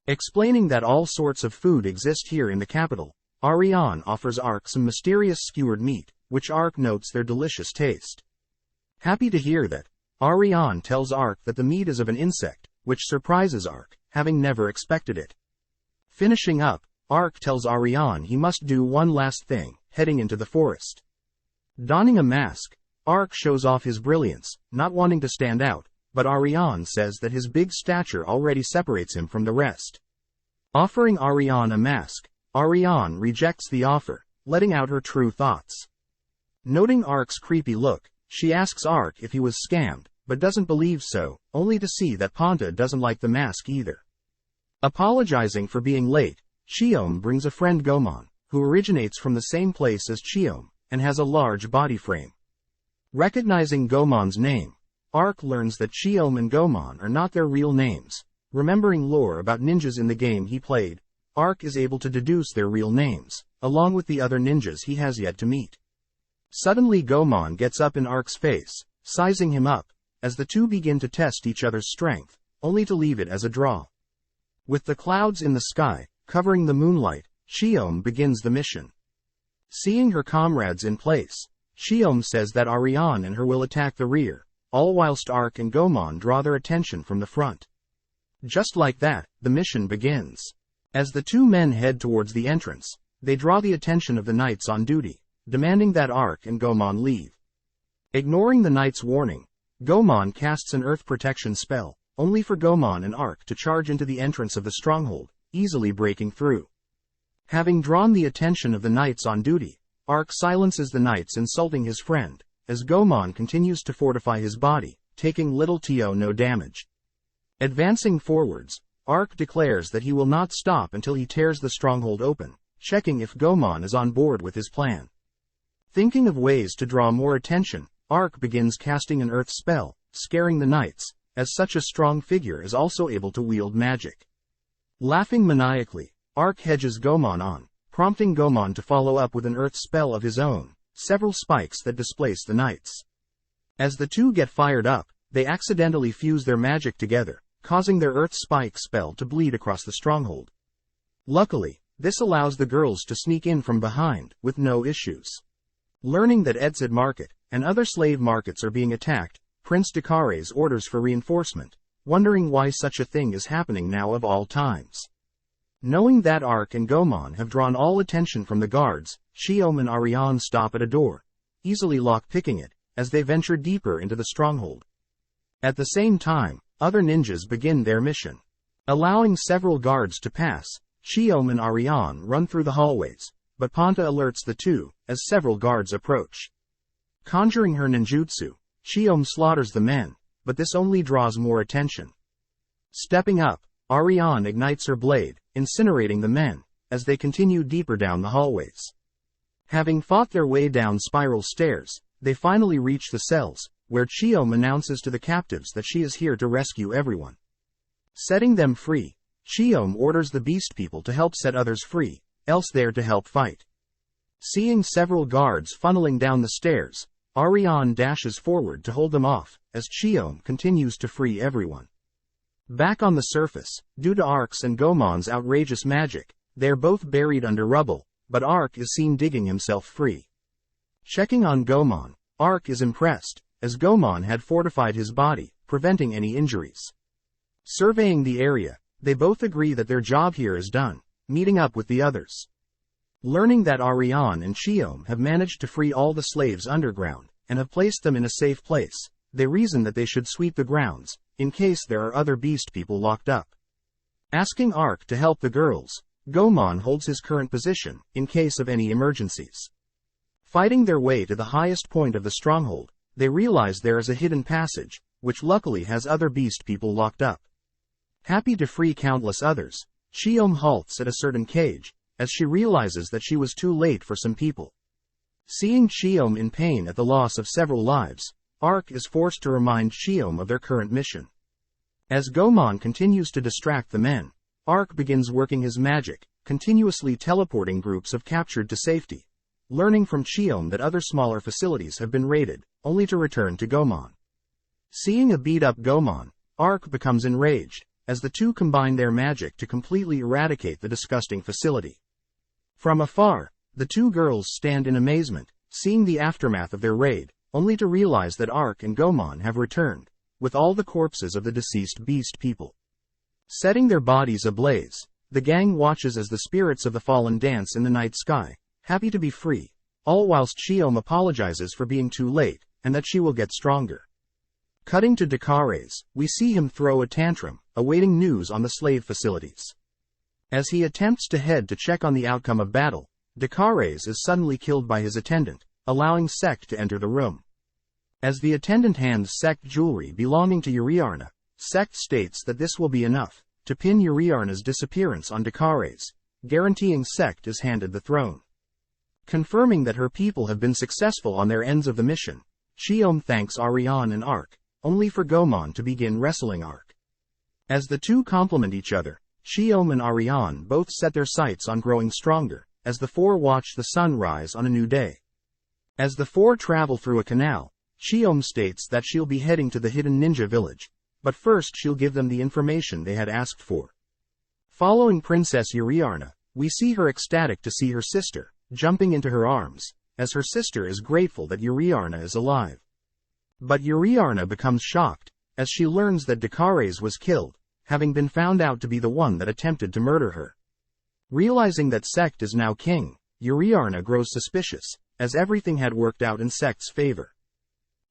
Explaining that all sorts of food exist here in the capital, Ariane offers Arc some mysterious skewered meat, which Arc notes their delicious taste. Happy to hear that, Ariane tells Arc that the meat is of an insect, which surprises Arc, having never expected it. Finishing up, Arc tells Ariane he must do one last thing, heading into the forest. Donning a mask, Arc shows off his brilliance, not wanting to stand out, but Ariane says that his big stature already separates him from the rest. Offering Ariane a mask, Ariane rejects the offer, letting out her true thoughts. Noting Arc's creepy look, she asks Arc if he was scammed, but doesn't believe so, only to see that Ponta doesn't like the mask either. Apologizing for being late, Shiome brings a friend Gomon, who originates from the same place as Chiome, and has a large body frame. Recognizing Gomon's name, Arc learns that Chiome and Gomon are not their real names. Remembering lore about ninjas in the game he played, Arc is able to deduce their real names, along with the other ninjas he has yet to meet. Suddenly Gomon gets up in Arc's face, sizing him up, as the two begin to test each other's strength, only to leave it as a draw. With the clouds in the sky, covering the moonlight, Shiome begins the mission. Seeing her comrades in place, Shiome says that Ariane and her will attack the rear, all whilst Arc and Gomon draw their attention from the front. Just like that, the mission begins. As the two men head towards the entrance, they draw the attention of the knights on duty, demanding that Arc and Gomon leave. Ignoring the knight's warning, Gomon casts an earth protection spell, only for Gomon and Arc to charge into the entrance of the stronghold, easily breaking through. Having drawn the attention of the knights on duty, Arc silences the knights insulting his friend, as Gomon continues to fortify his body, taking little to no damage. Advancing forwards, Arc declares that he will not stop until he tears the stronghold open, checking if Gomon is on board with his plan. Thinking of ways to draw more attention, Arc begins casting an earth spell, scaring the knights, as such a strong figure is also able to wield magic. Laughing maniacally, Arc hedges Gomon on, prompting Gomon to follow up with an earth spell of his own, several spikes that displace the knights. As the two get fired up, they accidentally fuse their magic together, causing their earth spike spell to bleed across the stronghold. Luckily, this allows the girls to sneak in from behind, with no issues. Learning that Edsad Market, and other slave markets are being attacked, Prince Dakare's orders for reinforcement, wondering why such a thing is happening now of all times. Knowing that Arc and Gomon have drawn all attention from the guards, Shiome and Ariane stop at a door, easily lock-picking it, as they venture deeper into the stronghold. At the same time, other ninjas begin their mission. Allowing several guards to pass, Shiome and Ariane run through the hallways, but Ponta alerts the two, as several guards approach. Conjuring her ninjutsu, Shiome slaughters the men, but this only draws more attention. Stepping up, Ariane ignites her blade, incinerating the men, as they continue deeper down the hallways. Having fought their way down spiral stairs, they finally reach the cells, where Shiome announces to the captives that she is here to rescue everyone. Setting them free, Shiome orders the beast people to help set others free, else they're to help fight. Seeing several guards funneling down the stairs, Ariane dashes forward to hold them off, as Shiome continues to free everyone. Back on the surface, due to Arc's and Gomon's outrageous magic, they are both buried under rubble, but Arc is seen digging himself free. Checking on Gomon, Arc is impressed, as Gomon had fortified his body, preventing any injuries. Surveying the area, they both agree that their job here is done, meeting up with the others. Learning that Ariane and Shiome have managed to free all the slaves underground, and have placed them in a safe place, they reason that they should sweep the grounds, in case there are other beast people locked up. Asking Arc to help the girls, Gomon holds his current position, in case of any emergencies. Fighting their way to the highest point of the stronghold, they realize there is a hidden passage, which luckily has other beast people locked up. Happy to free countless others, Shiome halts at a certain cage, as she realizes that she was too late for some people. Seeing Chiome in pain at the loss of several lives, Arc is forced to remind Chiome of their current mission. As Gomon continues to distract the men, Arc begins working his magic, continuously teleporting groups of captured to safety, learning from Chiome that other smaller facilities have been raided, only to return to Gomon. Seeing a beat-up Gomon, Arc becomes enraged, as the two combine their magic to completely eradicate the disgusting facility. From afar, the two girls stand in amazement, seeing the aftermath of their raid, only to realize that Arc and Gomon have returned, with all the corpses of the deceased beast people. Setting their bodies ablaze, the gang watches as the spirits of the fallen dance in the night sky, happy to be free, all whilst Chiome apologizes for being too late, and that she will get stronger. Cutting to Dakares, we see him throw a tantrum, awaiting news on the slave facilities. As he attempts to head to check on the outcome of battle, Dakares is suddenly killed by his attendant, allowing Sect to enter the room. As the attendant hands Sect jewelry belonging to Yuriarna, Sect states that this will be enough to pin Yuriarna's disappearance on Dakares, guaranteeing Sect is handed the throne. Confirming that her people have been successful on their ends of the mission, Chiome thanks Ariane and Arc, only for Gomon to begin wrestling Arc. As the two complement each other, Chiome and Ariane both set their sights on growing stronger, as the four watch the sun rise on a new day. As the four travel through a canal, Chiome states that she'll be heading to the hidden ninja village, but first she'll give them the information they had asked for. Following Princess Yuriarna, we see her ecstatic to see her sister, jumping into her arms, as her sister is grateful that Yuriarna is alive. But Yuriarna becomes shocked, as she learns that Dakares was killed, having been found out to be the one that attempted to murder her. Realizing that Sect is now king, Yuriarna grows suspicious, as everything had worked out in Sect's favor.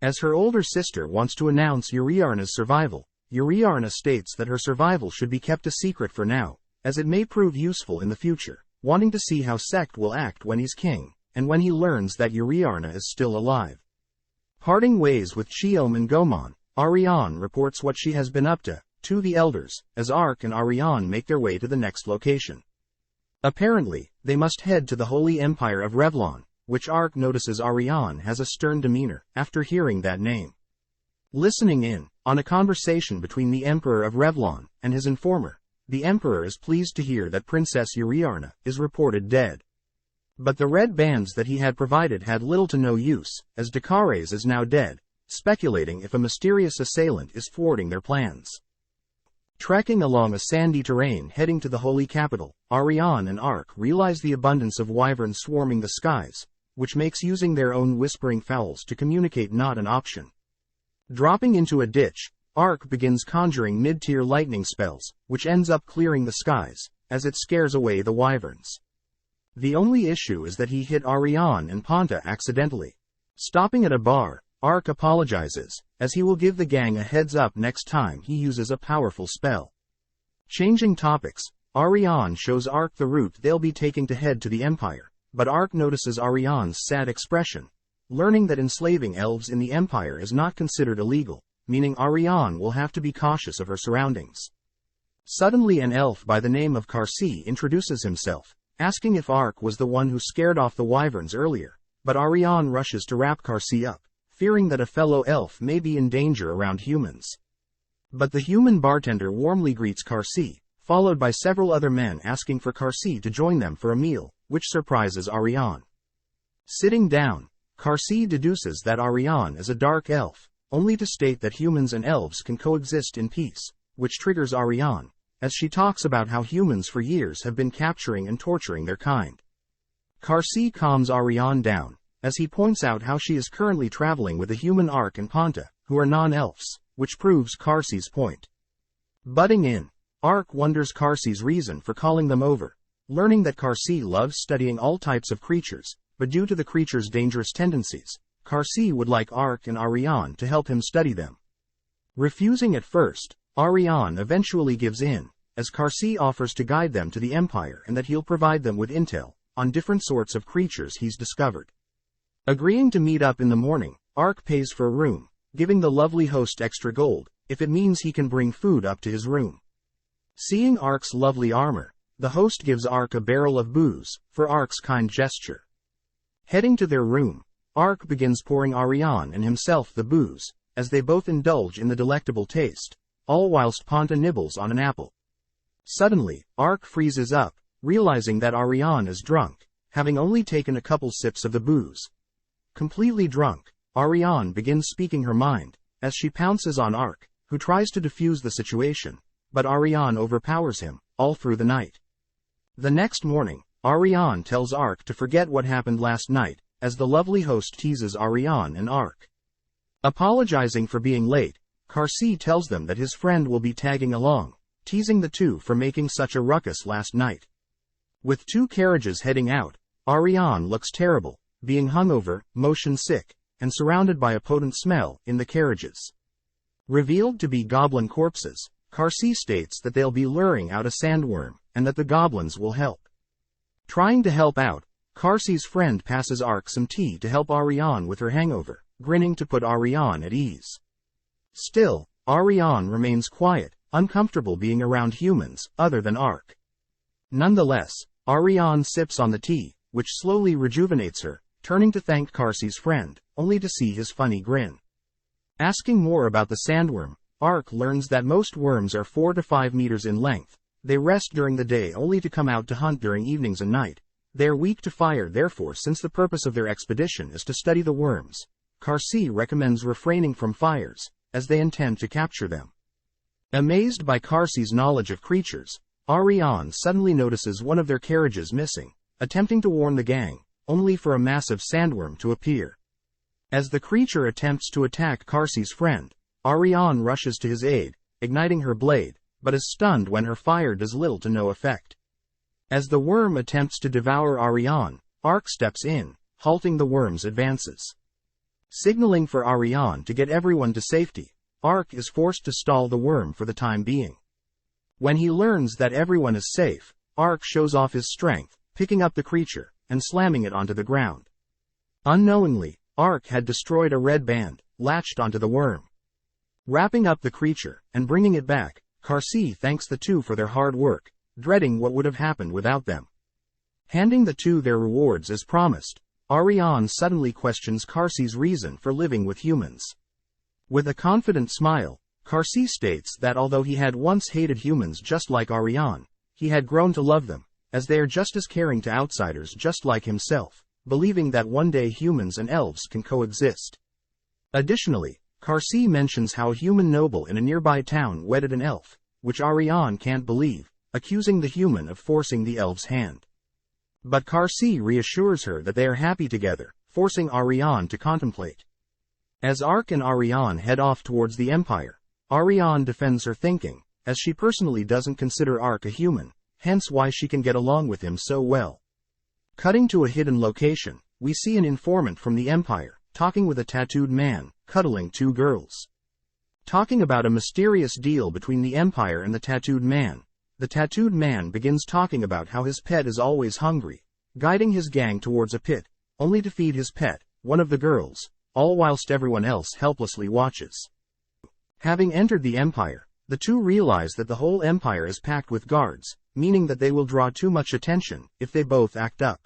As her older sister wants to announce Yuriarna's survival, Yuriarna states that her survival should be kept a secret for now, as it may prove useful in the future, wanting to see how Sect will act when he's king, and when he learns that Yuriarna is still alive. Parting ways with Chiome and Gomon, Ariane reports what she has been up to the elders, as Arc and Ariane make their way to the next location. Apparently, they must head to the Holy Empire of Revlon, which Arc notices Ariane has a stern demeanor after hearing that name. Listening in on a conversation between the Emperor of Revlon and his informer, the Emperor is pleased to hear that Princess Yuriarna is reported dead. But the red bands that he had provided had little to no use, as Dakares is now dead, speculating if a mysterious assailant is thwarting their plans. Trekking along a sandy terrain heading to the holy capital, Ariane and Arc realize the abundance of wyverns swarming the skies, which makes using their own whispering fowls to communicate not an option. Dropping into a ditch, Arc begins conjuring mid-tier lightning spells, which ends up clearing the skies, as it scares away the wyverns. The only issue is that he hit Ariane and Ponta accidentally. Stopping at a bar, Arc apologizes, as he will give the gang a heads up next time he uses a powerful spell. Changing topics, Ariane shows Arc the route they'll be taking to head to the Empire, but Arc notices Ariane's sad expression, learning that enslaving elves in the Empire is not considered illegal, meaning Ariane will have to be cautious of her surroundings. Suddenly an elf by the name of Karsi introduces himself, asking if Arc was the one who scared off the wyverns earlier, but Ariane rushes to wrap Karsi up, fearing that a fellow elf may be in danger around humans. But the human bartender warmly greets Karsi, followed by several other men asking for Karsi to join them for a meal, which surprises Ariane. Sitting down, Karsi deduces that Ariane is a dark elf, only to state that humans and elves can coexist in peace, which triggers Ariane, as she talks about how humans for years have been capturing and torturing their kind. Karsi calms Ariane down, as he points out how she is currently traveling with a human Arc and Ponta, who are non-elves, which proves Karsi's point. Butting in, Arc wonders Karsi's reason for calling them over, learning that Karsi loves studying all types of creatures, but due to the creatures' dangerous tendencies, Karsi would like Arc and Ariane to help him study them. Refusing at first, Ariane eventually gives in, as Karsi offers to guide them to the Empire and that he'll provide them with intel on different sorts of creatures he's discovered. Agreeing to meet up in the morning, Arc pays for a room, giving the lovely host extra gold, if it means he can bring food up to his room. Seeing Arc's lovely armor, the host gives Arc a barrel of booze, for Arc's kind gesture. Heading to their room, Ark begins pouring Ariane and himself the booze, as they both indulge in the delectable taste, all whilst Ponta nibbles on an apple. Suddenly, Ark freezes up, realizing that Ariane is drunk, having only taken a couple sips of the booze. Completely drunk, Ariane begins speaking her mind, as she pounces on Ark, who tries to defuse the situation, but Ariane overpowers him, all through the night. The next morning, Ariane tells Ark to forget what happened last night, as the lovely host teases Ariane and Ark. Apologizing for being late, Karsi tells them that his friend will be tagging along, teasing the two for making such a ruckus last night. With 2 carriages heading out, Ariane looks terrible, being hungover, motion sick, and surrounded by a potent smell in the carriages. Revealed to be goblin corpses, Karsi states that they'll be luring out a sandworm, and that the goblins will help. Trying to help out, Karsi's friend passes Ark some tea to help Ariane with her hangover, grinning to put Ariane at ease. Still, Ariane remains quiet, uncomfortable being around humans, other than Ark. Nonetheless, Ariane sips on the tea, which slowly rejuvenates her, turning to thank Karsi's friend, only to see his funny grin. Asking more about the sandworm, Ark learns that most worms are 4 to 5 meters in length. They rest during the day only to come out to hunt during evenings and night. They are weak to fire, therefore, since the purpose of their expedition is to study the worms, Karsi recommends refraining from fires, as they intend to capture them. Amazed by Karsi's knowledge of creatures, Ariane suddenly notices one of their carriages missing, attempting to warn the gang, only for a massive sandworm to appear. As the creature attempts to attack Karsi's friend, Ariane rushes to his aid, igniting her blade, but is stunned when her fire does little to no effect. As the worm attempts to devour Ariane, Ark steps in, halting the worm's advances. Signaling for Ariane to get everyone to safety, Ark is forced to stall the worm for the time being. When he learns that everyone is safe, Ark shows off his strength, picking up the creature, and slamming it onto the ground. Unknowingly, Ark had destroyed a red band, latched onto the worm. Wrapping up the creature, and bringing it back, Karsi thanks the two for their hard work, dreading what would have happened without them. Handing the two their rewards as promised, Ariane suddenly questions Karsi's reason for living with humans. With a confident smile, Karsi states that although he had once hated humans just like Ariane, he had grown to love them, as they are just as caring to outsiders just like himself, believing that one day humans and elves can coexist. Additionally, Karsi mentions how a human noble in a nearby town wedded an elf, which Ariane can't believe, accusing the human of forcing the elf's hand. But Karsi reassures her that they are happy together, forcing Ariane to contemplate. As Ark and Ariane head off towards the Empire, Ariane defends her thinking, as she personally doesn't consider Ark a human, hence why she can get along with him so well. Cutting to a hidden location, we see an informant from the Empire, talking with a tattooed man, cuddling 2 girls. Talking about a mysterious deal between the Empire and the tattooed man begins talking about how his pet is always hungry, guiding his gang towards a pit, only to feed his pet, one of the girls, all whilst everyone else helplessly watches. Having entered the Empire, the two realize that the whole Empire is packed with guards, meaning that they will draw too much attention if they both act up.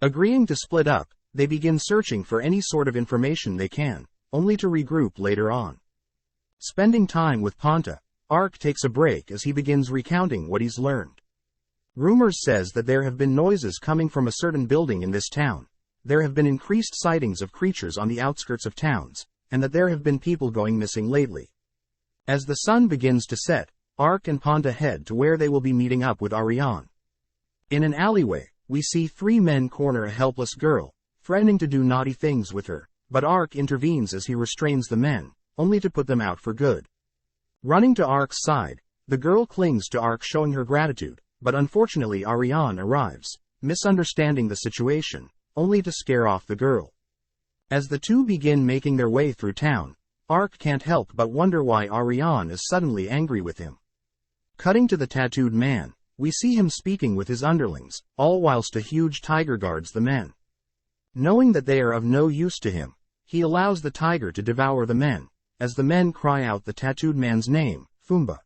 Agreeing to split up, they begin searching for any sort of information they can, only to regroup later on. Spending time with Ponta, Ark takes a break as he begins recounting what he's learned. Rumors says that there have been noises coming from a certain building in this town. There have been increased sightings of creatures on the outskirts of towns, and that there have been people going missing lately. As the sun begins to set, Ark and Ponta head to where they will be meeting up with Ariane. In an alleyway, we see 3 men corner a helpless girl, threatening to do naughty things with her, but Ark intervenes as he restrains the men, only to put them out for good. Running to Ark's side, the girl clings to Ark, showing her gratitude, but unfortunately Ariane arrives, misunderstanding the situation, only to scare off the girl. As the two begin making their way through town, Ark can't help but wonder why Ariane is suddenly angry with him. Cutting to the tattooed man, we see him speaking with his underlings, all whilst a huge tiger guards the men. Knowing that they are of no use to him, he allows the tiger to devour the men, as the men cry out the tattooed man's name, Fumba.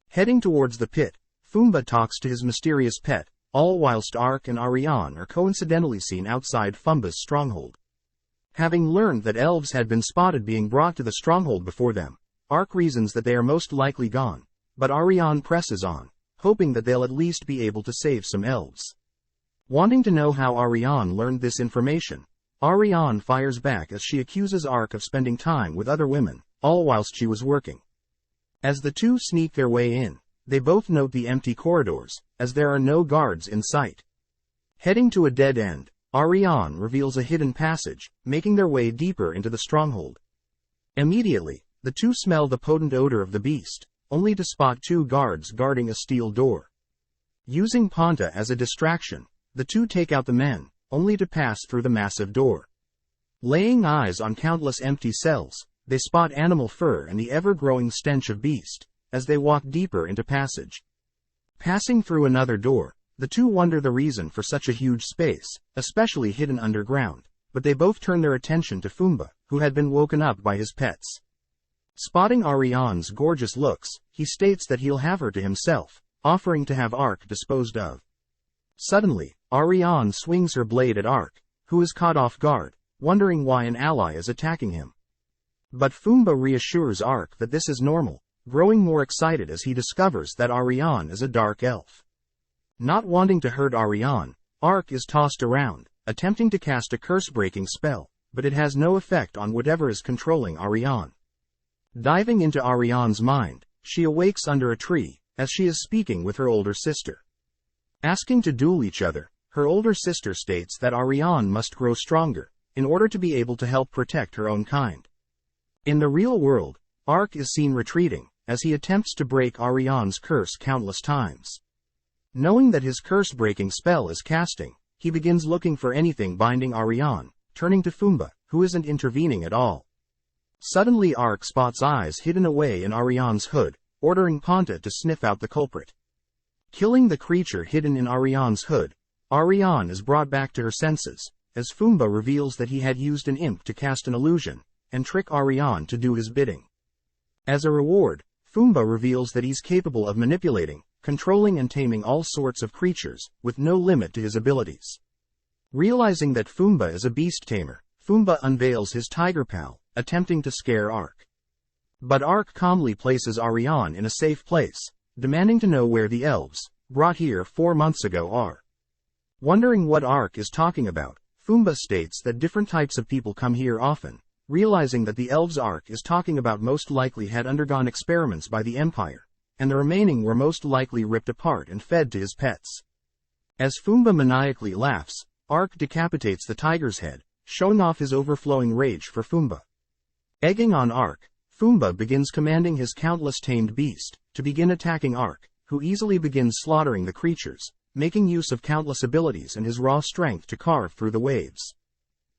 Heading towards the pit, Fumba talks to his mysterious pet, all whilst Ark and Ariane are coincidentally seen outside Fumba's stronghold. Having learned that elves had been spotted being brought to the stronghold before them, Ark reasons that they are most likely gone, but Ariane presses on, hoping that they'll at least be able to save some elves. Wanting to know how Ariane learned this information, Ariane fires back as she accuses Ark of spending time with other women, all whilst she was working. As the two sneak their way in, they both note the empty corridors, as there are no guards in sight. Heading to a dead end, Ariane reveals a hidden passage, making their way deeper into the stronghold. Immediately, the two smell the potent odor of the beast, only to spot two guards guarding a steel door. Using Ponta as a distraction, the two take out the men, only to pass through the massive door. Laying eyes on countless empty cells, they spot animal fur and the ever-growing stench of beast, as they walk deeper into passage. Passing through another door, the two wonder the reason for such a huge space, especially hidden underground, but they both turn their attention to Fumba, who had been woken up by his pets. Spotting Ariane's gorgeous looks, he states that he'll have her to himself, offering to have Ark disposed of. Suddenly, Ariane swings her blade at Ark, who is caught off guard, wondering why an ally is attacking him. But Fumba reassures Ark that this is normal, growing more excited as he discovers that Ariane is a dark elf. Not wanting to hurt Ariane, Ark is tossed around, attempting to cast a curse-breaking spell, but it has no effect on whatever is controlling Ariane. Diving into Ariane's mind, she awakes under a tree, as she is speaking with her older sister. Asking to duel each other, her older sister states that Ariane must grow stronger, in order to be able to help protect her own kind. In the real world, Ark is seen retreating, as he attempts to break Ariane's curse countless times. Knowing that his curse-breaking spell is casting, he begins looking for anything binding Ariane, turning to Fumba, who isn't intervening at all. Suddenly Ark spots eyes hidden away in Ariane's hood, ordering Ponta to sniff out the culprit. Killing the creature hidden in Ariane's hood, Ariane is brought back to her senses, as Fumba reveals that he had used an imp to cast an illusion, and trick Ariane to do his bidding. As a reward, Fumba reveals that he's capable of manipulating, controlling and taming all sorts of creatures, with no limit to his abilities. Realizing that Fumba is a beast tamer, Fumba unveils his tiger pal, attempting to scare Ark. But Ark calmly places Ariane in a safe place, demanding to know where the elves, brought here 4 months ago, are. Wondering what Ark is talking about, Fumba states that different types of people come here often, realizing that the elves Ark is talking about most likely had undergone experiments by the Empire, and the remaining were most likely ripped apart and fed to his pets. As Fumba maniacally laughs, Ark decapitates the tiger's head, showing off his overflowing rage for Fumba. Egging on Ark, Fumba begins commanding his countless tamed beast to begin attacking Ark, who easily begins slaughtering the creatures, making use of countless abilities and his raw strength to carve through the waves.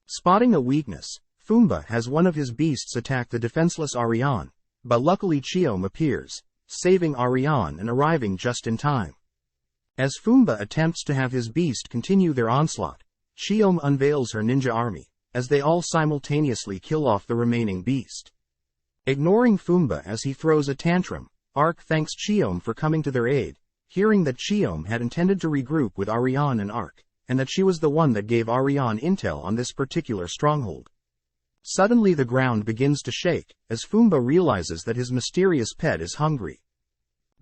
Spotting a weakness, Fumba has one of his beasts attack the defenseless Ariane, but luckily Chiome appears, saving Ariane and arriving just in time. As Fumba attempts to have his beast continue their onslaught, Chiome unveils her ninja army, as they all simultaneously kill off the remaining beast. Ignoring Fumba as he throws a tantrum, Ark thanks Chiome for coming to their aid, hearing that Chiome had intended to regroup with Ariane and Ark, and that she was the one that gave Ariane intel on this particular stronghold. Suddenly the ground begins to shake, as Fumba realizes that his mysterious pet is hungry.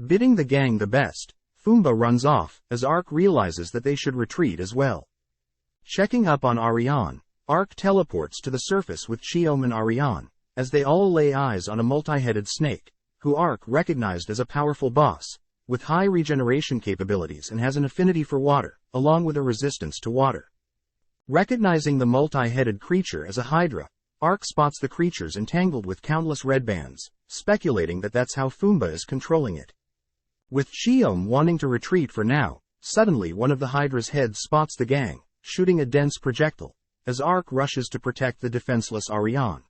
Bidding the gang the best, Fumba runs off, as Ark realizes that they should retreat as well. Checking up on Ariane, Ark teleports to the surface with Chiome and Ariane, as they all lay eyes on a multi-headed snake, who Ark recognized as a powerful boss, with high regeneration capabilities and has an affinity for water, along with a resistance to water. Recognizing the multi-headed creature as a hydra, Ark spots the creatures entangled with countless red bands, speculating that that's how Fumba is controlling it. With Chiome wanting to retreat for now, suddenly one of the hydra's heads spots the gang, shooting a dense projectile, as Ark rushes to protect the defenseless Ariane.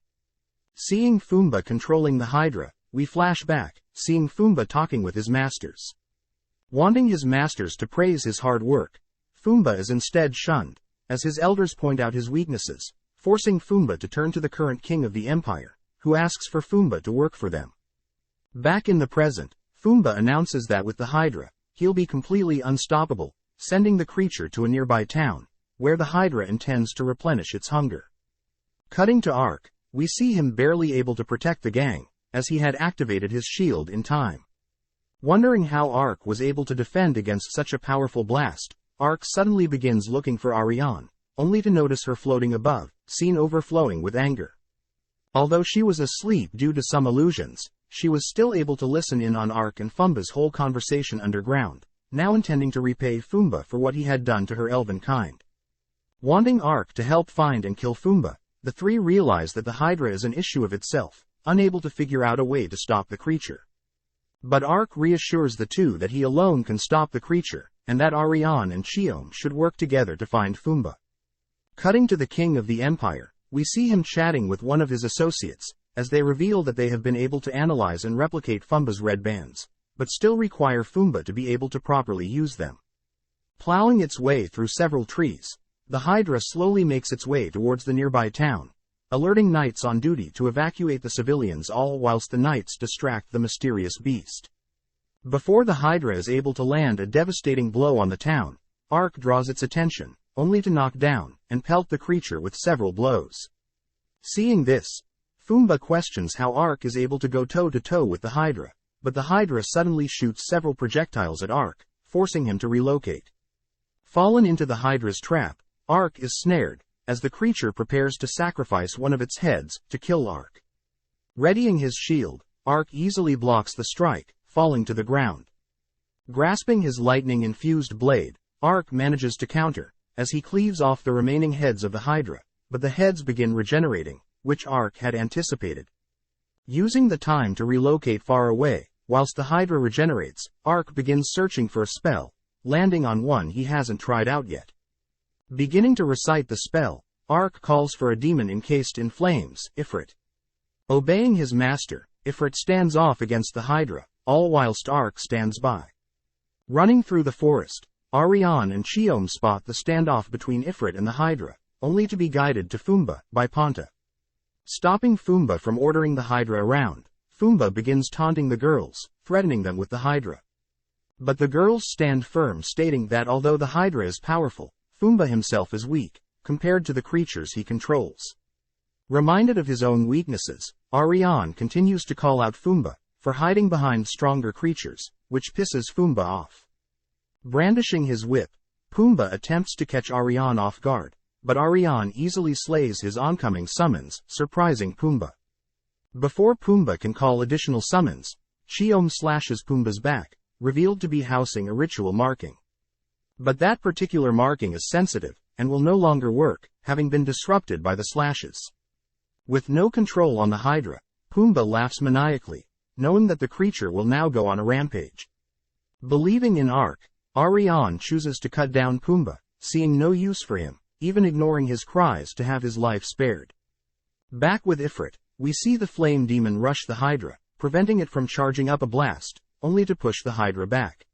Seeing Fumba controlling the hydra, we flash back, seeing Fumba talking with his masters. Wanting his masters to praise his hard work, Fumba is instead shunned, as his elders point out his weaknesses, forcing Fumba to turn to the current king of the empire, who asks for Fumba to work for them. Back in the present, Fumba announces that with the hydra, he'll be completely unstoppable, sending the creature to a nearby town, where the Hydra intends to replenish its hunger. Cutting to Ark, we see him barely able to protect the gang, as he had activated his shield in time. Wondering how Ark was able to defend against such a powerful blast, Ark suddenly begins looking for Ariane, only to notice her floating above, seen overflowing with anger. Although she was asleep due to some illusions, she was still able to listen in on Ark and Fumba's whole conversation underground, now intending to repay Fumba for what he had done to her elven kind. Wanting Ark to help find and kill Fumba, the three realize that the Hydra is an issue of itself, unable to figure out a way to stop the creature. But Ark reassures the two that he alone can stop the creature, and that Ariane and Chiom should work together to find Fumba. Cutting to the king of the empire, we see him chatting with one of his associates, as they reveal that they have been able to analyze and replicate Fumba's red bands, but still require Fumba to be able to properly use them. Plowing its way through several trees, the Hydra slowly makes its way towards the nearby town, alerting knights on duty to evacuate the civilians, all whilst the knights distract the mysterious beast. Before the Hydra is able to land a devastating blow on the town, Ark draws its attention, only to knock down and pelt the creature with several blows. Seeing this, Fumba questions how Ark is able to go toe-to-toe with the Hydra, but the Hydra suddenly shoots several projectiles at Ark, forcing him to relocate. Fallen into the Hydra's trap, Ark is snared, as the creature prepares to sacrifice one of its heads to kill Ark. Readying his shield, Ark easily blocks the strike, falling to the ground. Grasping his lightning-infused blade, Ark manages to counter, as he cleaves off the remaining heads of the Hydra, but the heads begin regenerating, which Ark had anticipated. Using the time to relocate far away, whilst the Hydra regenerates, Ark begins searching for a spell, landing on one he hasn't tried out yet. Beginning to recite the spell, Ark calls for a demon encased in flames, Ifrit. Obeying his master, Ifrit stands off against the Hydra, all whilst Ark stands by. Running through the forest, Ariane and Chiom spot the standoff between Ifrit and the Hydra, only to be guided to Fumba by Ponta. Stopping Fumba from ordering the Hydra around, Fumba begins taunting the girls, threatening them with the Hydra. But the girls stand firm, stating that although the Hydra is powerful, Fumba himself is weak, compared to the creatures he controls. Reminded of his own weaknesses, Ariane continues to call out Fumba for hiding behind stronger creatures, which pisses Fumba off. Brandishing his whip, Fumba attempts to catch Ariane off guard, but Ariane easily slays his oncoming summons, surprising Fumba. Before Fumba can call additional summons, Chiom slashes Fumba's back, revealed to be housing a ritual marking. But that particular marking is sensitive, and will no longer work, having been disrupted by the slashes. With no control on the Hydra, Fumba laughs maniacally, knowing that the creature will now go on a rampage. Believing in Ark, Ariane chooses to cut down Fumba, seeing no use for him, even ignoring his cries to have his life spared. Back with Ifrit, we see the flame demon rush the Hydra, preventing it from charging up a blast, only to push the Hydra back.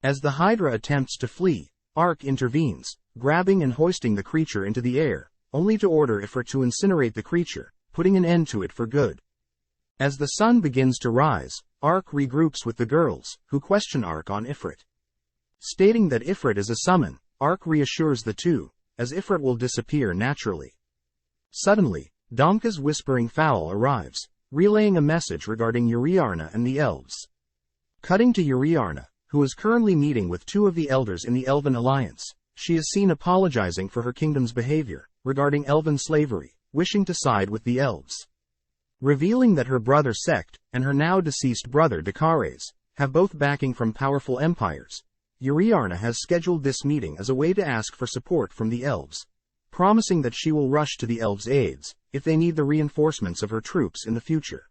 As the Hydra attempts to flee, Ark intervenes, grabbing and hoisting the creature into the air, only to order Ifrit to incinerate the creature, putting an end to it for good. As the sun begins to rise, Ark regroups with the girls, who question Ark on Ifrit. Stating that Ifrit is a summon, Ark reassures the two, as Ifrit will disappear naturally. Suddenly, Domka's whispering fowl arrives, relaying a message regarding Uriarna and the elves. Cutting to Uriarna, who is currently meeting with two of the elders in the Elven Alliance, she is seen apologizing for her kingdom's behavior regarding elven slavery, wishing to side with the elves. Revealing that her brother Sect and her now deceased brother Dakares have both backing from powerful empires, Uriarna has scheduled this meeting as a way to ask for support from the elves, promising that she will rush to the elves' aids if they need the reinforcements of her troops in the future.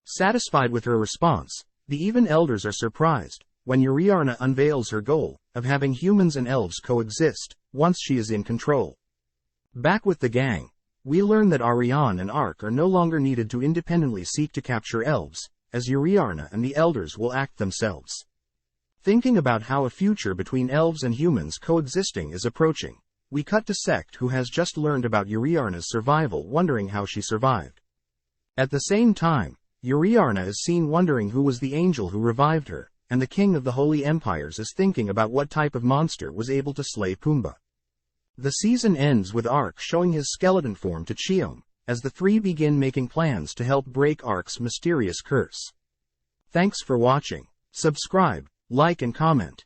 Satisfied with her response, the even elders are surprised when Uriarna unveils her goal of having humans and elves coexist once she is in control. Back with the gang, we learn that Ariane and Ark are no longer needed to independently seek to capture elves, as Uriarna and the elders will act themselves. Thinking about how a future between elves and humans coexisting is approaching, we cut to Sect, who has just learned about Uriarna's survival, wondering how she survived. At the same time, Uriarna is seen wondering who was the angel who revived her, and the King of the Holy Empires is thinking about what type of monster was able to slay Pumbaa. The season ends with Ark showing his skeleton form to Chiom, as the three begin making plans to help break Ark's mysterious curse. Thanks for watching. Subscribe, like and comment.